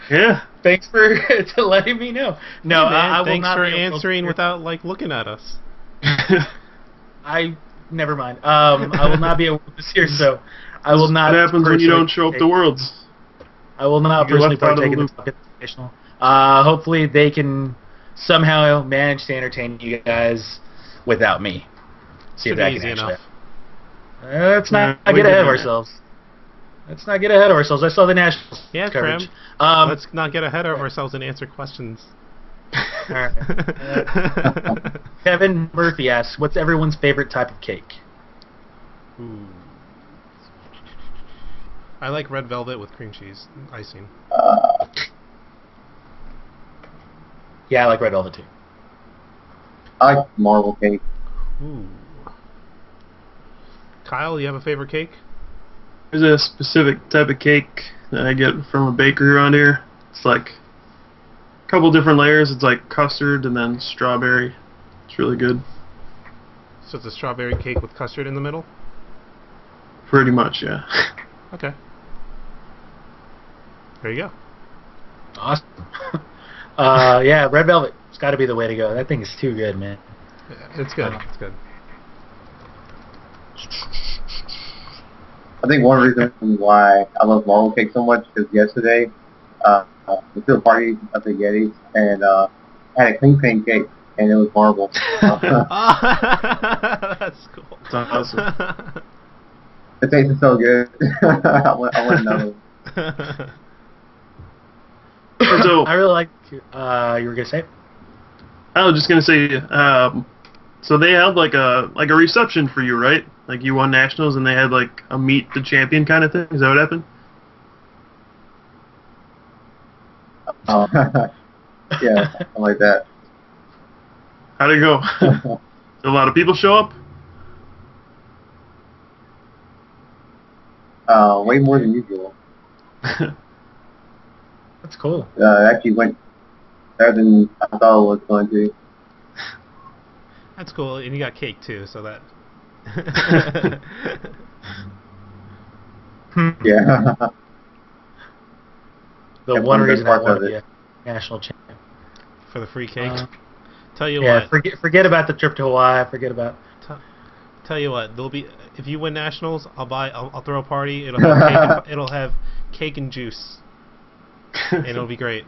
Yeah. Thanks for letting me know. No, Hey, man, I will thanks not for be able to- answering without like looking at us. Never mind. I will not be able to this year, so I will not. What happens when you personally don't show up to partake- Worlds? I will not You're personally left out of partake the in the Top Invitational. Hopefully, they can somehow manage to entertain you guys without me. See if Should that be can easy actually. enough. Let's not we get can ahead of do that. ourselves. Let's not get ahead of ourselves. I saw the national Yeah, coverage. Pram. Let's not get ahead of ourselves and answer questions. All right. Kevin Murphy asks, "What's everyone's favorite type of cake?" Ooh. I like red velvet with cream cheese icing. Yeah, I like red velvet too. I like marble cake. Ooh. Kyle, you have a favorite cake? There's a specific type of cake that I get from a bakery around here. It's like a couple different layers. It's like custard and then strawberry. It's really good. So it's a strawberry cake with custard in the middle? Pretty much, yeah. Okay. There you go. Awesome. Yeah, red velvet. It's got to be the way to go. That thing is too good, man. It's good. It's good. I think one reason why I love marble cake so much is yesterday, we threw a party at the Yetis and had a clean pancake and it was marble. That's cool. It's awesome. It tasted so good. I want another one. So I really like. You were gonna say? I was just gonna say, so they had like a reception for you, right? Like you won nationals and they had like a meet the champion kind of thing. Is that what happened? Oh, yeah, something like that. How'd it go? Did a lot of people show up? Way more than usual. That's cool. Actually went better than I thought it was going to. That's cool, and you got cake too, so that. Yeah. The Kept one one good reason I parts want of to be it. a national champion. For the free cake. Tell you Yeah, what. forget about the trip to Hawaii. Forget about. Tell you what. There'll be if you win nationals, I'll throw a party. It'll have cake. It'll have cake and juice, and it'll be great.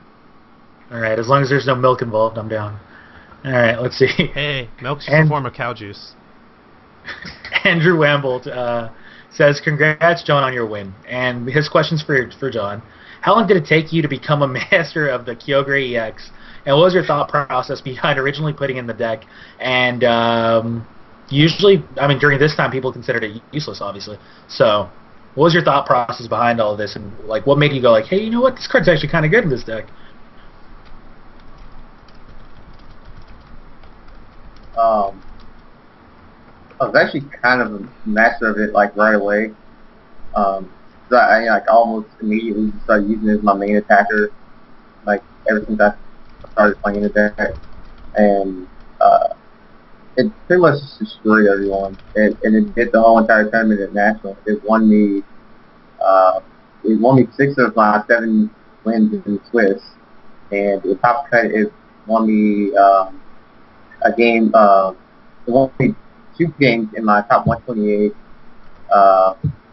All right, as long as there's no milk involved, I'm down. All right, let's see. Hey, milk's just a form of cow juice. Andrew Wambold says, "Congrats, John, on your win." And his question's for John. How long did it take you to become a master of the Kyogre EX? And what was your thought process behind originally putting in the deck? And usually, I mean, during this time, people considered it useless, obviously. So, what was your thought process behind all of this? And like, what made you go like, hey, you know what? This card's actually kind of good in this deck. I was actually kind of a master of it like right away. So I like almost immediately started using it as my main attacker. Like ever since I started playing the deck, and it pretty much just destroyed everyone. And it did the whole entire tournament at national. It won me 6 of my 7 wins in Swiss, and the top cut it won me a game. It won me 2 games in my top 128.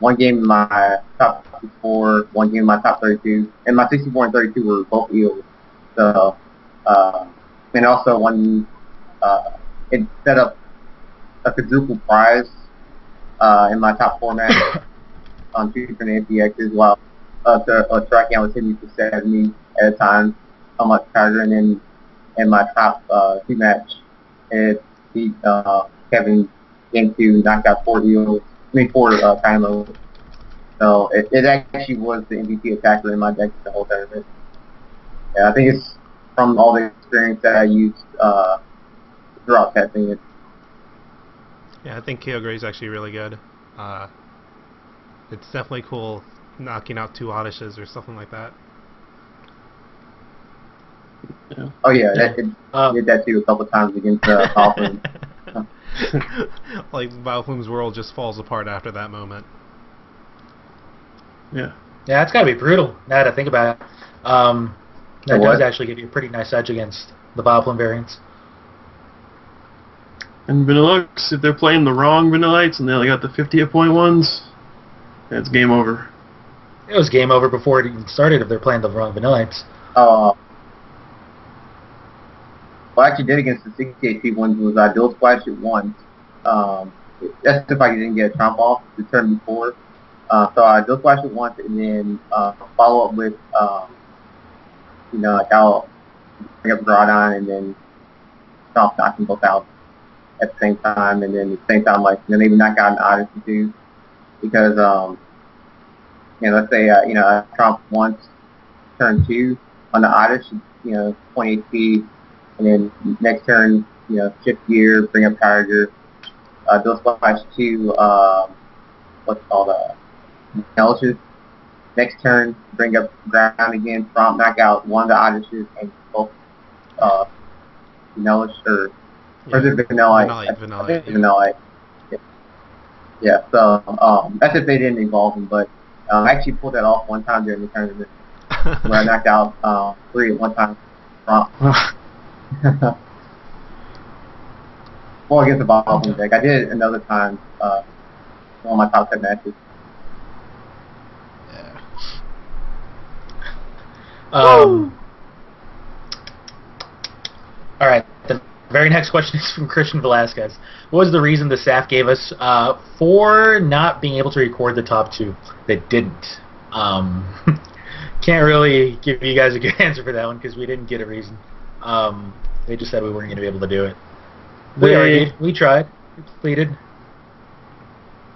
1 game in my top 64, 1 game in my top 32, and my 64 and 32 were both eels. So, and also it set up a quadruple prize in my top 4 match on 2 different NPXs, while Trakian was hitting me for 70 at a time on my target, and then in my top 2 match, it beat Kevin game 2, knocked out 4 eels. 4 Kylo. So it actually was the MVP attacker in my deck the whole tournament. Yeah, I think it's from all the experience that I used throughout testing it. Yeah, I think Kyogre is actually really good. It's definitely cool knocking out 2 Oddishes or something like that. Yeah. Oh yeah, did that too a couple times against Hoffman. Like Vileplume's world just falls apart after that moment. Yeah. Yeah, it's got to be brutal now that I think about it. That what? does actually give you a pretty nice edge against the Vileplume variants. And Vanillux, if they're playing the wrong Vanillites and they only got the 50 hit point ones, it's game over. It was game over before it even started if they're playing the wrong Vanillites. What I actually did against the 68 feet ones was I dual splash it once. That's if I didn't get a trump off the turn before. So I dual splash it once and then follow up with, like I'll bring up Groudon and then stop knocking both out at the same time, and then at the same time, like, maybe knock out an Odyssey too. Because, let's say, I trump once, turn 2 on the Odyssey, 20 HP. And then next turn, shift gear, bring up Tiger, dual splash 2, what's it called, Melches. Next turn, bring up Ground again, prompt knockout, 1 of the Odysseys, and both, Vanillish, or is it Vanillite? Vanillite. Yeah, so, that's if they didn't evolve them, but, I actually pulled that off one time during the tournament, where I knocked out, 3 at one time, prompt. Well, against the Vileplume deck. I did it another time, one of my top 10 matches. Yeah. Alright, the very next question is from Christian Velasquez. What was the reason the staff gave us for not being able to record the top 2? They didn't. Can't really give you guys a good answer for that one because we didn't get a reason. They just said we weren't going to be able to do it. We argued. We tried. We pleaded.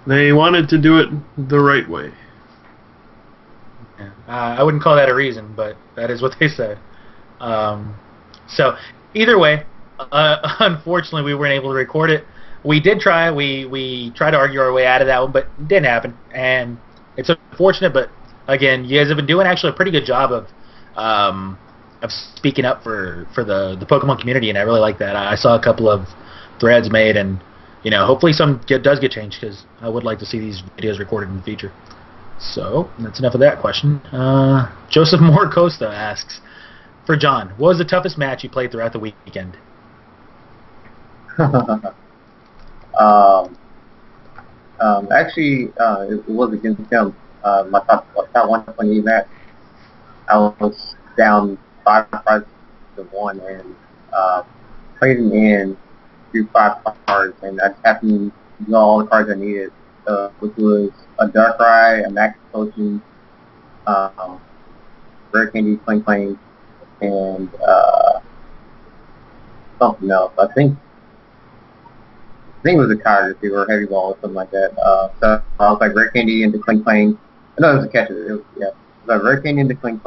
They wanted to do it the right way. Yeah. I wouldn't call that a reason, but that is what they said. So either way, unfortunately, we weren't able to record it. We did try. We tried to argue our way out of that one, but it didn't happen. And it's unfortunate, but again, you guys have been doing actually a pretty good job of speaking up for the Pokemon community, and I really like that. I saw a couple of threads made, and hopefully some does get changed, because I would like to see these videos recorded in the future. So that's enough of that question. Joseph Moore Costa asks, for John, what was the toughest match you played throughout the weekend? Actually, it was against him. My top 128 match. I was down 5-1 and played him in through 5 cards, and I just happened to know all the cards I needed, which was a Darkrai, a Max Potion, Rare Candy, Clang, and something else. I think it was a card or Heavy Ball or something like that. So I was like Rare Candy into Clang. No, it was a catcher. It was like Rare Candy into Clang.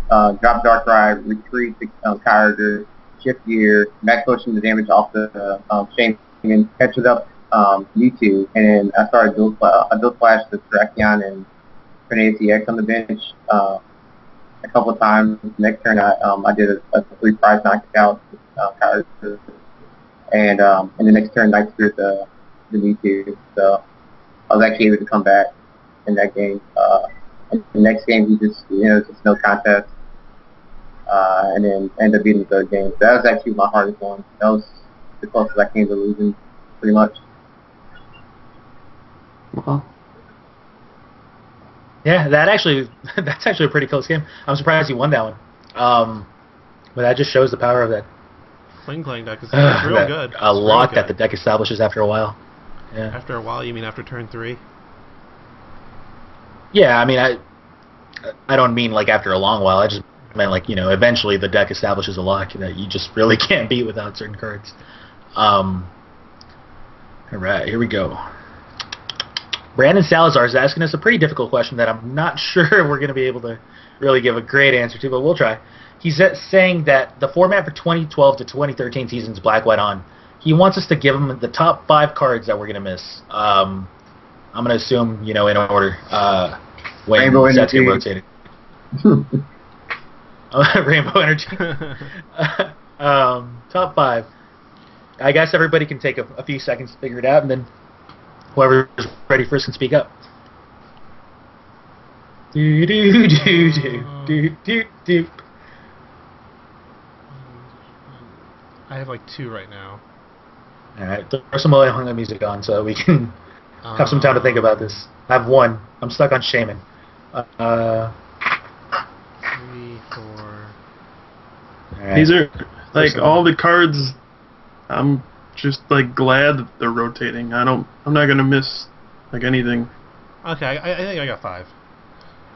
Drop Darkrai, retreat the Kyogre, shift gear, Max Potion the damage off the Shane, and catch it up Mewtwo, and then I started dual flash the Terrakion and Grenade CX on the bench a couple of times. Next turn I did a 3 prize knockout Kyogre, and the next turn Night Spirit the Mewtwo. So I was actually able to come back in that game. And the next game he just just no contest. And then ended up beating the third game. So that was actually my hardest one. That was the closest I came to losing, pretty much. Well, Yeah, that's actually a pretty close game. I'm surprised he won that one. But that just shows the power of that. Clang deck is real good. A lot that the deck establishes after a while. Yeah. After a while, you mean after turn 3? Yeah, I mean, I don't mean like after a long while. I just meant like eventually the deck establishes a lock that you just really can't beat without certain cards. All right, here we go. Brandon Salazar is asking us a pretty difficult question that I'm not sure we're going to be able to really give a great answer to, but we'll try. He's saying that the format for 2012 to 2013 season's Black, White, On. He wants us to give him the top 5 cards that we're going to miss. I'm going to assume, in order when Rainbow sets get Energy. rotated. Rainbow Energy. Top 5. I guess everybody can take a few seconds to figure it out, and then whoever is ready first can speak up. Do do do do do do do. I have like 2 right now. All right, throw some Hung music on so we can have some time to think about this. I have 1. I'm stuck on Shaman. 3, 4. All right. these are like all the cards. I'm just like glad that they're rotating. I'm not gonna miss like anything. Okay, I think I got 5.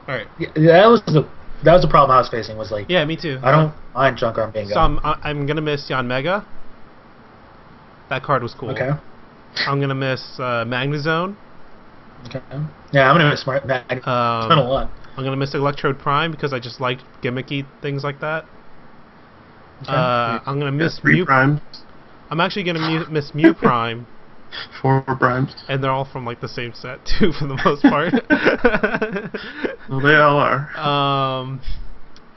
All right. Yeah, that was the problem I was facing. Was like, Yeah, me too. I don't mind Junkar being So gone. I'm gonna miss Yon Mega. That card was cool. Okay. I'm gonna miss Magnezone. Okay. Yeah, I'm gonna miss Smart Mag a lot. I'm gonna miss Electrode Prime because I just like gimmicky things like that. Okay. I'm gonna miss 3 Mew. primes, I'm actually gonna miss Mew Prime, 4 primes. and they're all from like the same set too, for the most part. Well, they all are.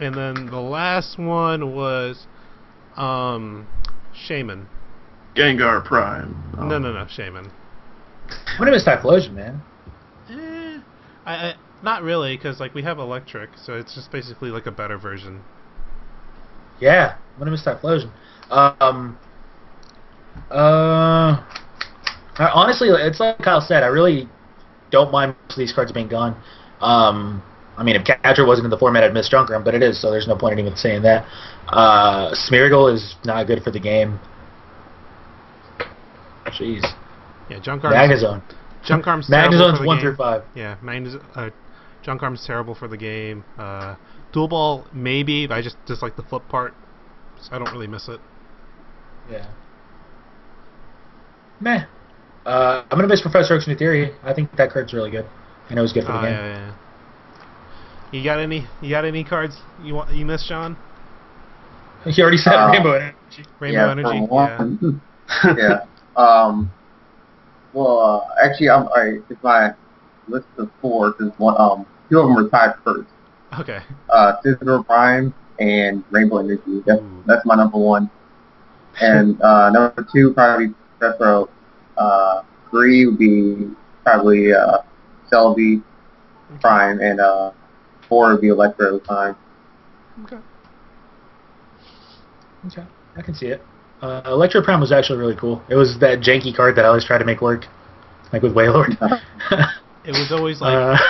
And then the last one was Shaman. Gengar Prime. Oh. No, Shaman. I'm gonna miss Typhlosion, man. I not really, because like we have Electric, so it's just basically like a better version. Yeah, I'm gonna miss Typhlosion. Honestly, it's like Kyle said. I really don't mind most of these cards being gone. I mean, if Catcher wasn't in the format, I'd miss Junkrum, but it is, so there's no point in even saying that. Smeargle is not good for the game. Jeez. Yeah, Junkarm's Magnezone. Junkarm's terrible for Magnezone's the 1 game. through 5. Yeah, Junkarm's terrible for the game. Dual Ball maybe, but I just dislike the flip part, so I don't really miss it. Yeah. Meh. I'm gonna miss Professor Oak's New Theory. I think that card's really good. I know it's good for the game. Yeah. You got any cards you missed, John? You already said Rainbow Energy. Rainbow Energy. One, yeah. Well, actually, it's my list of 4 because two of them were tied first. Okay. Scissor Prime and Rainbow Energy. That's my number 1. And number 2 probably Retro. 3 would be probably Selby Prime, and 4 would be Electro Prime. Okay. Okay, I can see it. Electro Prime was actually really cool. It was that janky card that I always try to make work, like with Wailord. It was always like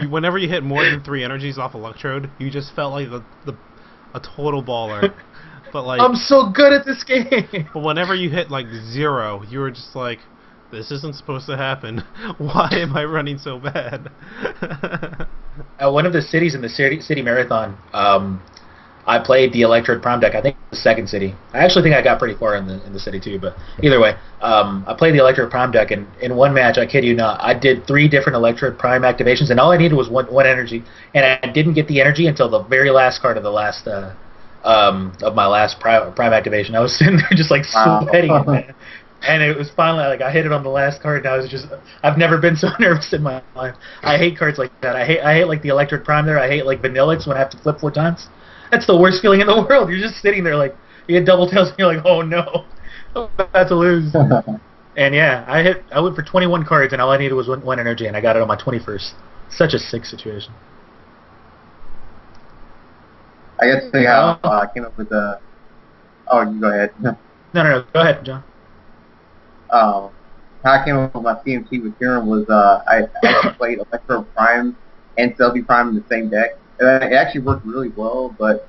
whenever you hit more than 3 energies off Electrode, you just felt like a total baller. But like I'm so good at this game. But whenever you hit like 0, you were just like, this isn't supposed to happen. Why am I running so bad? At one of the cities in the city marathon, I played the Electrode Prime deck. I think the second city. I actually think I got pretty far in the city too. But either way, I played the Electrode Prime deck, and in one match, I kid you not, I did 3 different Electrode Prime activations, and all I needed was one energy, and I didn't get the energy until the very last card of the last of my last prime activation. I was sitting there just like sweating, and it was finally like I hit it on the last card, and I was just, I've never been so nervous in my life. I hate cards like that. I hate like the Electric Prime there. I hate like Vanillix when I have to flip 4 times. That's the worst feeling in the world. You're just sitting there like, you get double tails and you're like, oh no, I'm about to lose. And yeah, I went for 21 cards, and all I needed was one energy, and I got it on my 21st. Such a sick situation. I guess to say how I came up with the. Oh, you go ahead. No. Go ahead, John. How I came up with my CMT with Crim was I actually played Electro Prime and Selby Prime in the same deck. And it actually worked really well, but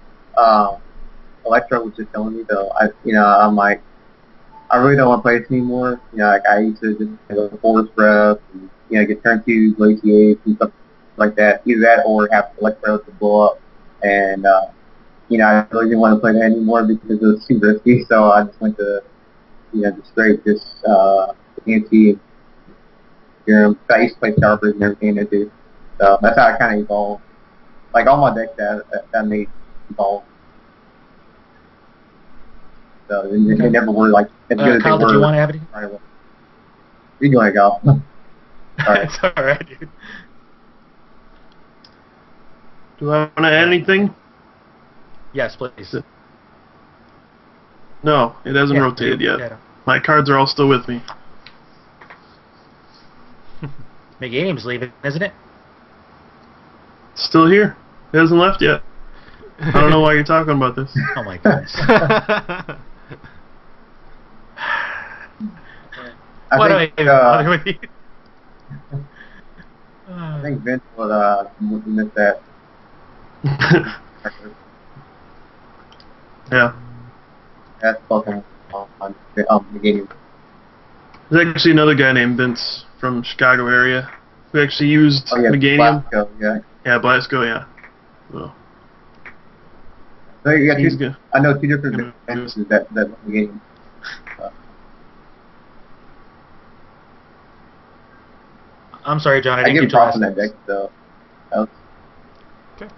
Electro was just telling me though. I'm like, I really don't want to play this anymore. Like I used to just go Force Breath and get turn 2 Glaciate and stuff like that. Either that or have Electro to blow up. And I really didn't want to play that anymore because it was too risky. So I just went to anti Crim. I used to play Sharpers and everything I do. So that's how I kind of evolved. Like all my decks that made evolve. So they never were like as good as Kyle, they were. did you want to have it? Right, you go ahead, Kyle. It's alright, dude. Do I want to add anything? Yes, please. No, it hasn't rotated yet. Yeah. My cards are all still with me. McGame's leaving, isn't it? It's still here. It hasn't left yet. I don't know why you're talking about this. Oh my goodness. Why do I even bother with you? I think Vince would miss that. Yeah. That's fucking on the game. There's actually another guy named Vince from Chicago area who actually used Meganium. Blasco, yeah. Yeah, Blasco, yeah. So, So you got he's two, good. I know 2 different Vinces that love the game. I'm sorry, John. I I didn't give get your props last on that deck, so. Okay.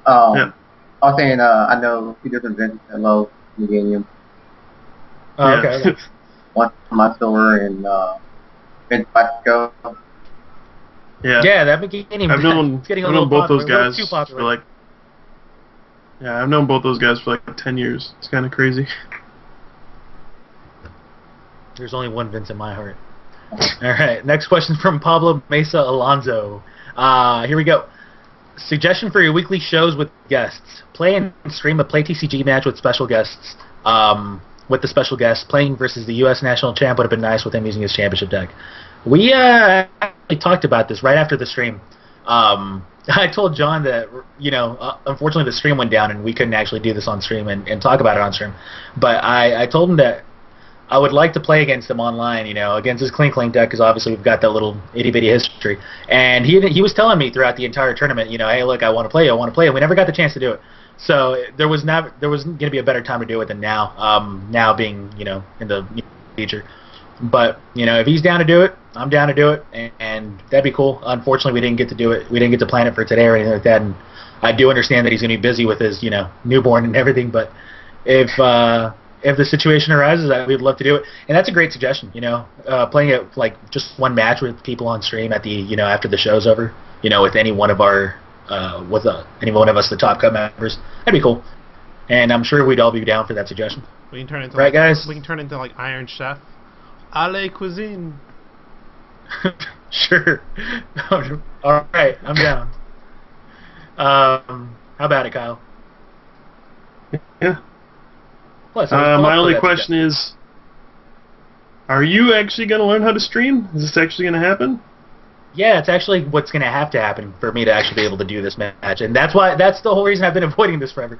Yeah. I was saying, I know 2 different Vinces that love Meganium. Oh, Yeah. okay. One from my store and Vince Blasco. Yeah. Yeah, that McGinney. I've known it's getting a I've little known both those popular, a guys little too popular. for like. Yeah, I've known both those guys for like 10 years. It's kind of crazy. There's only one Vince in my heart. All right, next question from Pablo Mesa Alonso. Here we go. Suggestion for your weekly shows with guests. Play and stream a Play TCG match with special guests. With the special guests, playing versus the U.S. national champ would have been nice with him using his championship deck. We actually talked about this right after the stream. I told John that, unfortunately the stream went down and we couldn't actually do this on stream and talk about it on stream. But I told him that I would like to play against him online, against his Clink deck, because obviously we've got that little itty-bitty history. And he was telling me throughout the entire tournament, hey, look, I want to play, and we never got the chance to do it. So there was going to be a better time to do it than now, now being, in the future. But if he's down to do it, I'm down to do it, and that'd be cool. Unfortunately, we didn't get to do it. We didn't get to plan it for today or anything like that. And I do understand that he's going to be busy with his newborn and everything. But if the situation arises, we'd love to do it. And that's a great suggestion. Playing it like just one match with people on stream at the after the show's over. With any one of our any one of us, the Top Cut members, that'd be cool. And I'm sure we'd all be down for that suggestion. We can turn into right, guys. We can turn into like Iron Chef. Allez cuisine. Sure. All right, I'm down. How about it, Kyle? Yeah. Plus, my only question is, are you actually going to learn how to stream? Is this actually going to happen? Yeah, it's actually what's going to happen for me to actually be able to do this match, and that's the whole reason I've been avoiding this forever.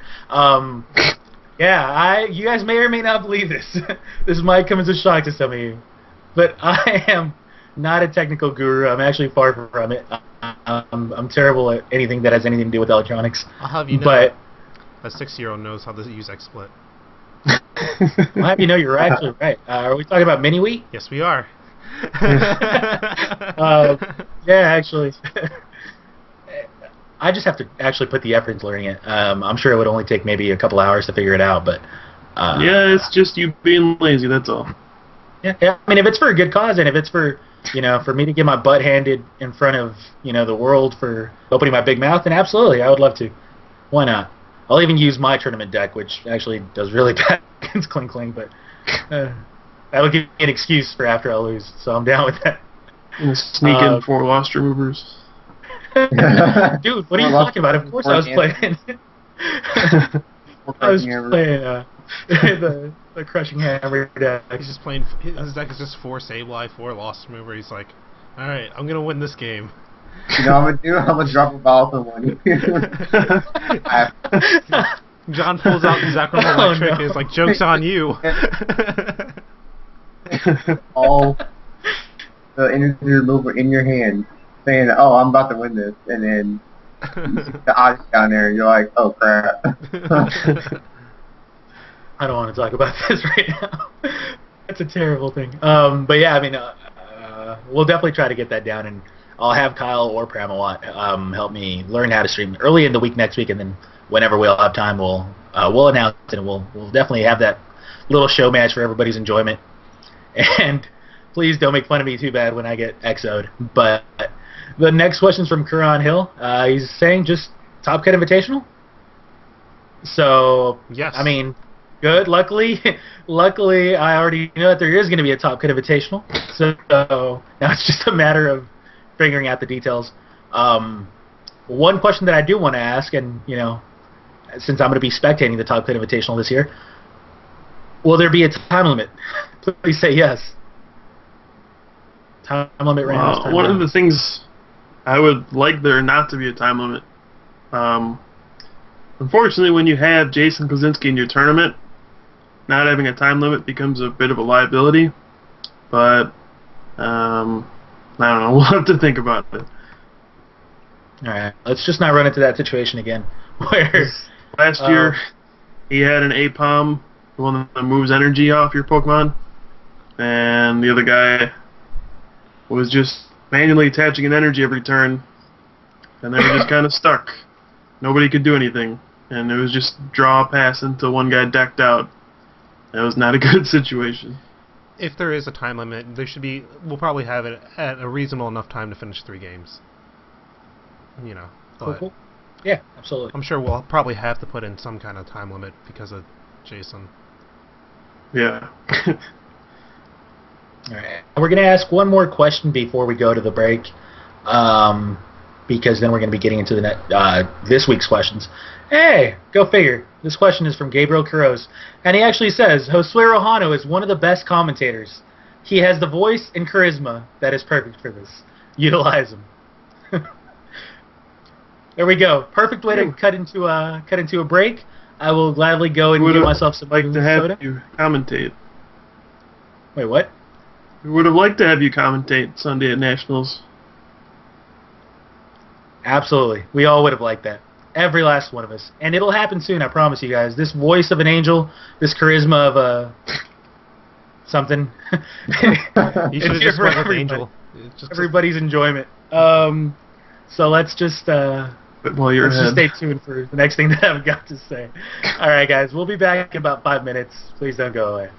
Yeah, you guys may or may not believe this. This might come as a shock to some of you, but I am not a technical guru. I'm actually far from it. I'm terrible at anything that has anything to do with electronics. I'll have you know, but a 6-year-old knows how to use XSplit. I'll have you know you're actually right. Are we talking about Mini Wii? Yes, we are. Yeah, actually. I just have to actually put the effort into learning it. I'm sure it would only take maybe a couple hours to figure it out, but yeah, it's just you being lazy, that's all. Yeah. I mean, if it's for a good cause, and if it's for for me to get my butt handed in front of the world for opening my big mouth, then absolutely, I would love to. Why not? I'll even use my tournament deck, which actually does really bad against Kling Kling, but that'll give me an excuse for after I lose, so I'm down with that. Sneak in 4 lost removers. Dude, what are you talking about? Of course I was playing. I was playing the Crushing Hammer deck. He's just playing. His deck is just 4 Sableye, 4 Lost Remover. He's like, all right, I'm gonna win this game. I'm gonna drop a ball for one. John pulls out the Zekrom Electric and is like, joke's on you. All the energy remover in your hand, saying, "Oh, I'm about to win this," and then you see the odds down there, and you're like, "Oh crap." I don't want to talk about this right now. That's a terrible thing. But yeah, I mean, we'll definitely try to get that down, and I'll have Kyle or Pram help me learn how to stream early in the week next week, and then whenever we'll have time, we'll announce it, and we'll definitely have that little show match for everybody's enjoyment. And please don't make fun of me too bad when I get XO'd. But the next question's from Kuran Hill. He's saying just Top Cut Invitational. So yes, I mean, good. Luckily, I already know that there is going to be a Top Cut Invitational. So now it's just a matter of figuring out the details. One question that I do want to ask, and since I'm going to be spectating the Top Cut Invitational this year, will there be a time limit? Please say yes. Time limit rounds. One of the things I would like there not to be a time limit. Unfortunately, when you have Jason Kozinski in your tournament, not having a time limit becomes a bit of a liability. But I don't know. We'll have to think about it. All right. Let's just not run into that situation again. Where last year he had an APOM, the one that moves energy off your Pokemon, and the other guy was just manually attaching an energy every turn, and they were just kind of stuck. Nobody could do anything, and it was just draw pass until one guy decked out. That was not a good situation. If there is a time limit, there should be. We'll probably have it at a reasonable enough time to finish 3 games. But cool. Yeah, absolutely. I'm sure we'll probably have to put in some kind of time limit because of Jason. Yeah. Alright. We're going to ask one more question before we go to the break, because then we're going to be getting into this week's questions. Hey, go figure. This question is from Gabriel Kuros, and he actually says, Josué Rojano is one of the best commentators. He has the voice and charisma that is perfect for this. Utilize him. There we go. Perfect way to cut into a break. I will gladly go and get myself some like to have soda. You commentate. Wait, what? We would have liked to have you commentate Sunday at Nationals. Absolutely. We all would have liked that. Every last one of us. And it'll happen soon, I promise you guys. This voice of an angel, this charisma of a something. You should have It's here just for went with everybody. Angel. It's just Everybody's enjoyment. So let's just But while you're let's just ahead. stay tuned for the next thing that I've got to say. All right, guys, we'll be back in about 5 minutes. Please don't go away.